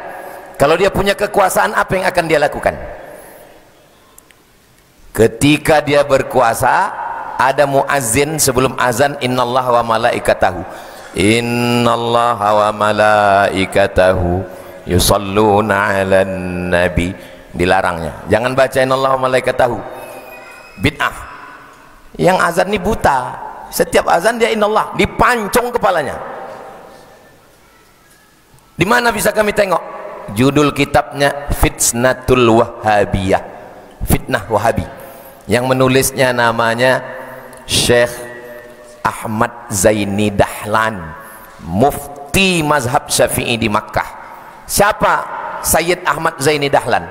Kalau dia punya kekuasaan, apa yang akan dia lakukan? Ketika dia berkuasa, ada muazzin sebelum azan, innallaha wa malaikatahu, innallaha wa malaikatahu yusalluna 'alan nabi. Dilarangnya. Jangan baca innallaha wa malaikatahu. Bid'ah. Yang azan ini buta. Setiap azan dia innallah, dipancung kepalanya. Di mana bisa kami tengok? Judul kitabnya Fitnatul Wahhabiyah, fitnah Wahabi. Yang menulisnya namanya Syekh Ahmad Zaini Dahlan, mufti mazhab Syafi'i di Makkah. Siapa Sayyid Ahmad Zaini Dahlan?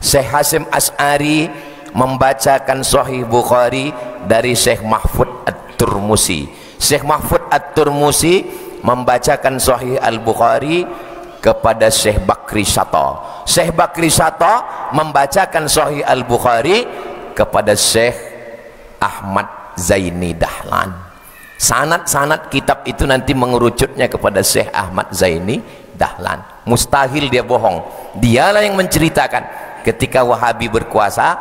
Syekh Hasim Asy'ari membacakan Sahih Bukhari dari Syekh Mahfud At-Turmusi. Syekh Mahfud At-Turmusi membacakan Sahih Al-Bukhari kepada Syekh Bakri Shato. Syekh Bakri Shato membacakan Sahih Al-Bukhari kepada Syekh Ahmad Zaini Dahlan. Sanad-sanad kitab itu nanti mengerucutnya kepada Syekh Ahmad Zaini Dahlan. Mustahil dia bohong. Dialah yang menceritakan ketika Wahabi berkuasa,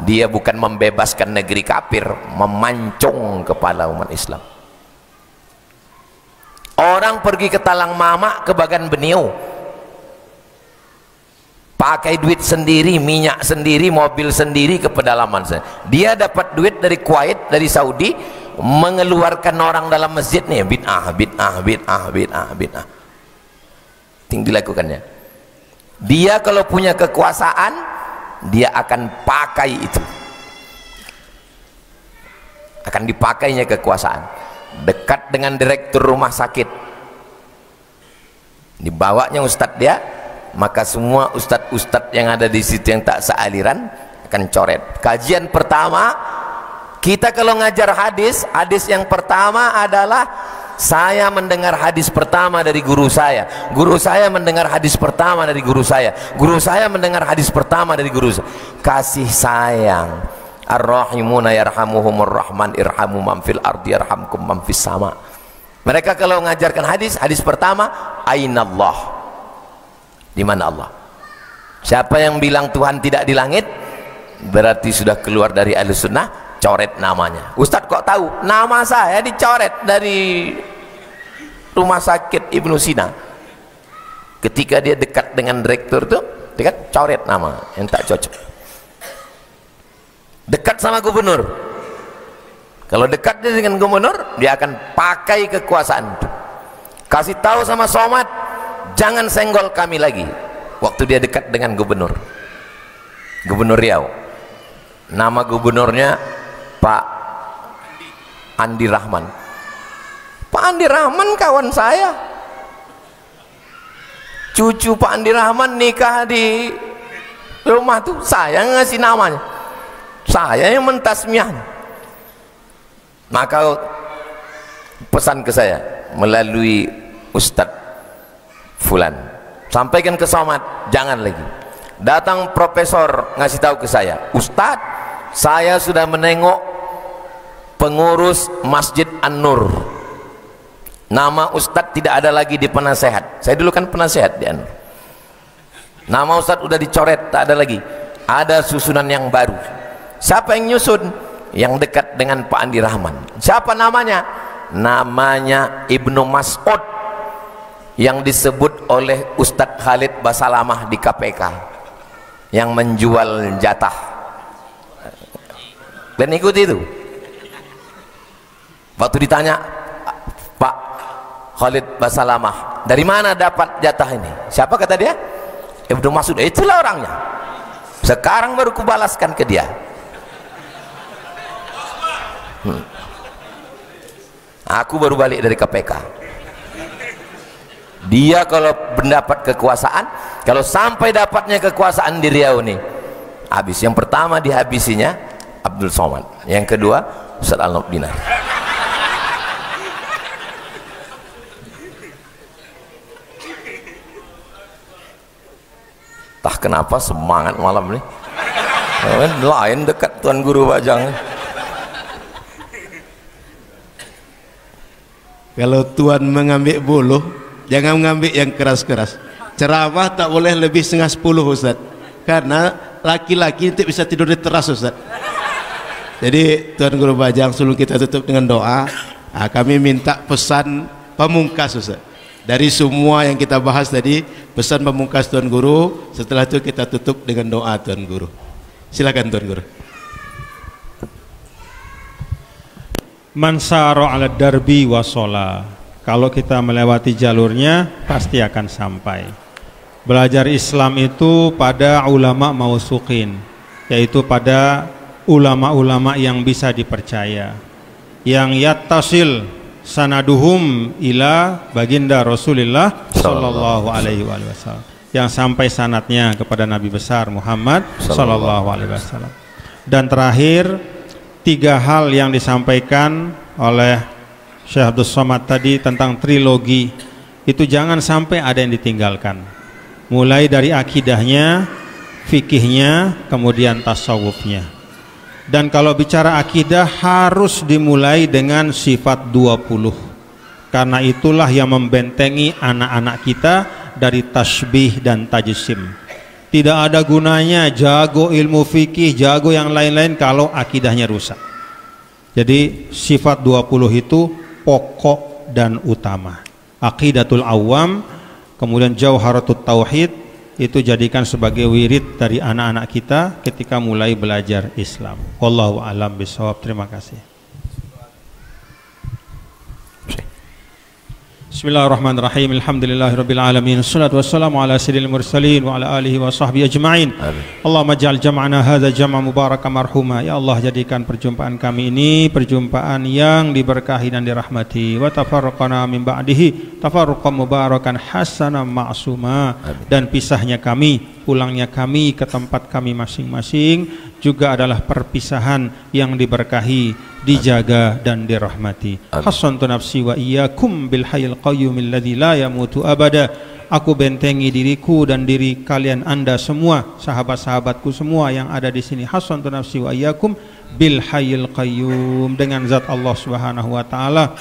dia bukan membebaskan negeri kafir, memancung kepala umat Islam. Orang pergi ke Talang Mamak, ke Bagan Beniau, pakai duit sendiri, minyak sendiri, mobil sendiri ke pedalaman. Dia dapat duit dari Kuwait, dari Saudi, mengeluarkan orang dalam masjid nih, bid'ah. Tinggal dilakukannya. Dia kalau punya kekuasaan, dia akan pakai itu, akan dipakainya kekuasaan. Dekat dengan direktur rumah sakit, dibawanya ustadz dia, maka semua ustadz-ustadz yang ada di situ yang tak sealiran akan coret. Kajian pertama kita kalau ngajar hadis, hadis yang pertama adalah saya mendengar hadis pertama dari guru saya, guru saya mendengar hadis pertama dari guru saya, guru saya mendengar hadis pertama dari guru saya. Kasih sayang. Ar-rahimuna yarhamuhumur rahman irhamu man fil ardi yarhamkum man fis sama. Mereka kalau mengajarkan hadis, hadis pertama, ainallah, di mana Allah? Siapa yang bilang Tuhan tidak di langit? berarti sudah keluar dari Ahlussunnah, coret namanya. Ustadz kok tahu? Nama saya dicoret dari rumah sakit Ibnu Sina. Ketika dia dekat dengan direktur tuh, dekat, coret nama yang tak cocok. Dekat sama gubernur, kalau dekat dia dengan gubernur, dia akan pakai kekuasaan itu. Kasih tahu sama Somad, jangan senggol kami lagi. Waktu dia dekat dengan gubernur Riau, nama gubernurnya Pak Andi Rahman. Pak Andi Rahman kawan saya, cucu Pak Andi Rahman nikah di rumah tuh saya ngasih namanya, saya yang mentasmiahnya. Maka pesan ke saya melalui Ustadz Fulan, sampaikan ke Somad, jangan lagi. Datang profesor ngasih tahu ke saya, Ustadz, saya sudah menengok pengurus Masjid An-Nur, nama Ustadz tidak ada lagi di penasehat. Saya dulu kan penasehat di An-Nur. Nama Ustadz udah dicoret, tak ada lagi. Ada susunan yang baru. Siapa yang nyusun? Yang dekat dengan Pak Andi Rahman. Siapa namanya? Namanya Ibnu Mas'ud, yang disebut oleh Ustadz Khalid Basalamah di KPK, yang menjual jatah. Dan ikut itu. Waktu ditanya, Pak Khalid Basalamah, dari mana dapat jatah ini? Siapa kata dia? Ibnu Mas'ud. Itulah orangnya. Sekarang baru kubalaskan ke dia. Aku baru balik dari KPK. Dia kalau mendapat kekuasaan, kalau sampai dapatnya kekuasaan di Riau nih, habis. Yang pertama dihabisinya Abdul Somad, yang kedua Ustaz Al-Nobdinar. Tah kenapa semangat malam nih? Lain dekat Tuan Guru Bajang. Kalau Tuan mengambil buluh, jangan mengambil yang keras-keras. Ceramah tak boleh lebih 9:30 Ustaz, karena laki-laki itu bisa tidur di teras Ustaz. Jadi Tuan Guru Bajang, sebelum kita tutup dengan doa, kami minta pesan pamungkas Ustaz. Dari semua yang kita bahas tadi, pesan pamungkas Tuan Guru. Setelah itu kita tutup dengan doa Tuan Guru. Silakan Tuan Guru. Man sara 'ala darbi wasola. Kalau kita melewati jalurnya pasti akan sampai. Belajar Islam itu pada ulama mausuqin, yaitu pada ulama-ulama yang bisa dipercaya, yang yattasil sanaduhum ila baginda Rasulullah sallallahu alaihi wasallam, yang sampai sanadnya kepada Nabi besar Muhammad sallallahu alaihi wasallam. Dan terakhir, 3 hal yang disampaikan oleh Syekh Abdul Somad tadi tentang trilogi itu jangan sampai ada yang ditinggalkan, mulai dari akidahnya, fikihnya, kemudian tasawufnya. Dan kalau bicara akidah harus dimulai dengan sifat 20, karena itulah yang membentengi anak-anak kita dari tasbih dan tajsim. Tidak ada gunanya jago ilmu fikih, jago yang lain-lain kalau akidahnya rusak. Jadi sifat 20 itu pokok dan utama. Aqidatul awam, kemudian jauharatut tauhid, itu jadikan sebagai wirid dari anak-anak kita ketika mulai belajar Islam. Wallahu a'lam bishawab. Terima kasih. Bismillahirrahmanirrahim. Alhamdulillahirabbil alamin. Wassalatu wassalamu ala sayyidil mursalin wa ala alihi wa sahbihi ajma'in. Allahumma ja'al jam'ana hadza jam'an mubarakan marhuma. Ya Allah, jadikan perjumpaan kami ini perjumpaan yang diberkahi dan dirahmati. Wa tafarraqana min ba'dihi tafarruqan mubarakan hasanan ma'suma. Dan pisahnya kami, pulangnya kami ke tempat kami masing-masing juga adalah perpisahan yang diberkahi, dijaga dan dirahmati. Hasantu nafsi wa iyyakum bil hayyil qayyumil ladzi la yamutu abada. Aku bentengi diriku dan diri kalian Anda semua, sahabat-sahabatku semua yang ada di sini. Hasantu nafsi wa iyyakum bil hayyil qayyum, dengan zat Allah Subhanahu wa taala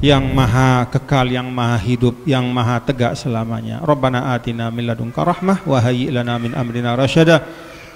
yang maha kekal, yang maha hidup, yang maha tegak selamanya. Rabbana atina min ladunka rahmah wa hayyi lana min amrina rasyada.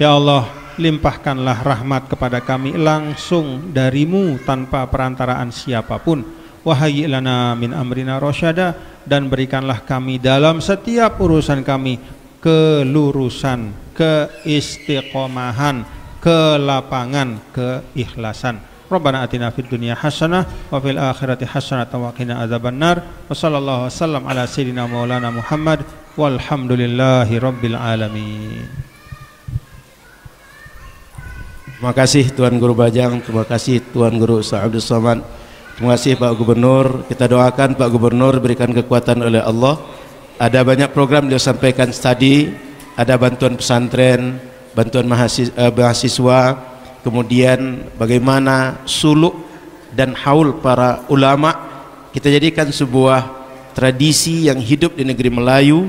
Ya Allah, limpahkanlah rahmat kepada kami langsung darimu tanpa perantaraan siapapun. Wahai lana min amrina rasyada, dan berikanlah kami dalam setiap urusan kami kelurusan, keistiqomahan, kelapangan, keikhlasan. Rabbana atina fid dunya hasanah wa fil akhirati hasanah wa qina adzabannar. Wa sallallahu wasallam ala sayyidina maulana Muhammad walhamdulillahi rabbil alamin. Terima kasih Tuan Guru Bajang, terima kasih Tuan Guru Ustaz Abdul Somad, terima kasih Pak Gubernur. Kita doakan Pak Gubernur berikan kekuatan oleh Allah. Ada banyak program dia sampaikan tadi, ada bantuan pesantren, bantuan mahasiswa, kemudian bagaimana suluk dan haul para ulama kita jadikan sebuah tradisi yang hidup di negeri Melayu.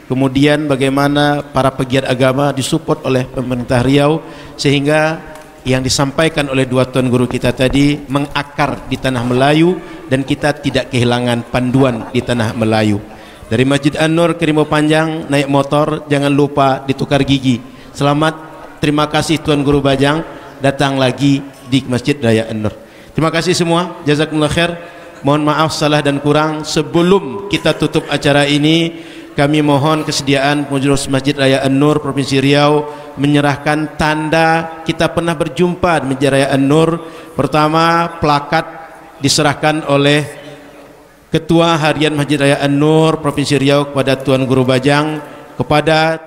Kemudian bagaimana para pegiat agama disupport oleh pemerintah Riau, sehingga yang disampaikan oleh dua tuan guru kita tadi mengakar di tanah Melayu dan kita tidak kehilangan panduan di tanah Melayu. Dari Masjid An-Nur ke Rimau Panjang naik motor, jangan lupa ditukar gigi. Selamat, terima kasih Tuan Guru Bajang, datang lagi di Masjid Raya An-Nur. Terima kasih semua, jazakumullah khair. Mohon maaf salah dan kurang. Sebelum kita tutup acara ini, kami mohon kesediaan Pengurus Masjid Raya An-Nur Provinsi Riau menyerahkan tanda kita pernah berjumpa di Masjid Raya An-Nur. Pertama, plakat diserahkan oleh Ketua Harian Masjid Raya An-Nur Provinsi Riau kepada Tuan Guru Bajang, kepada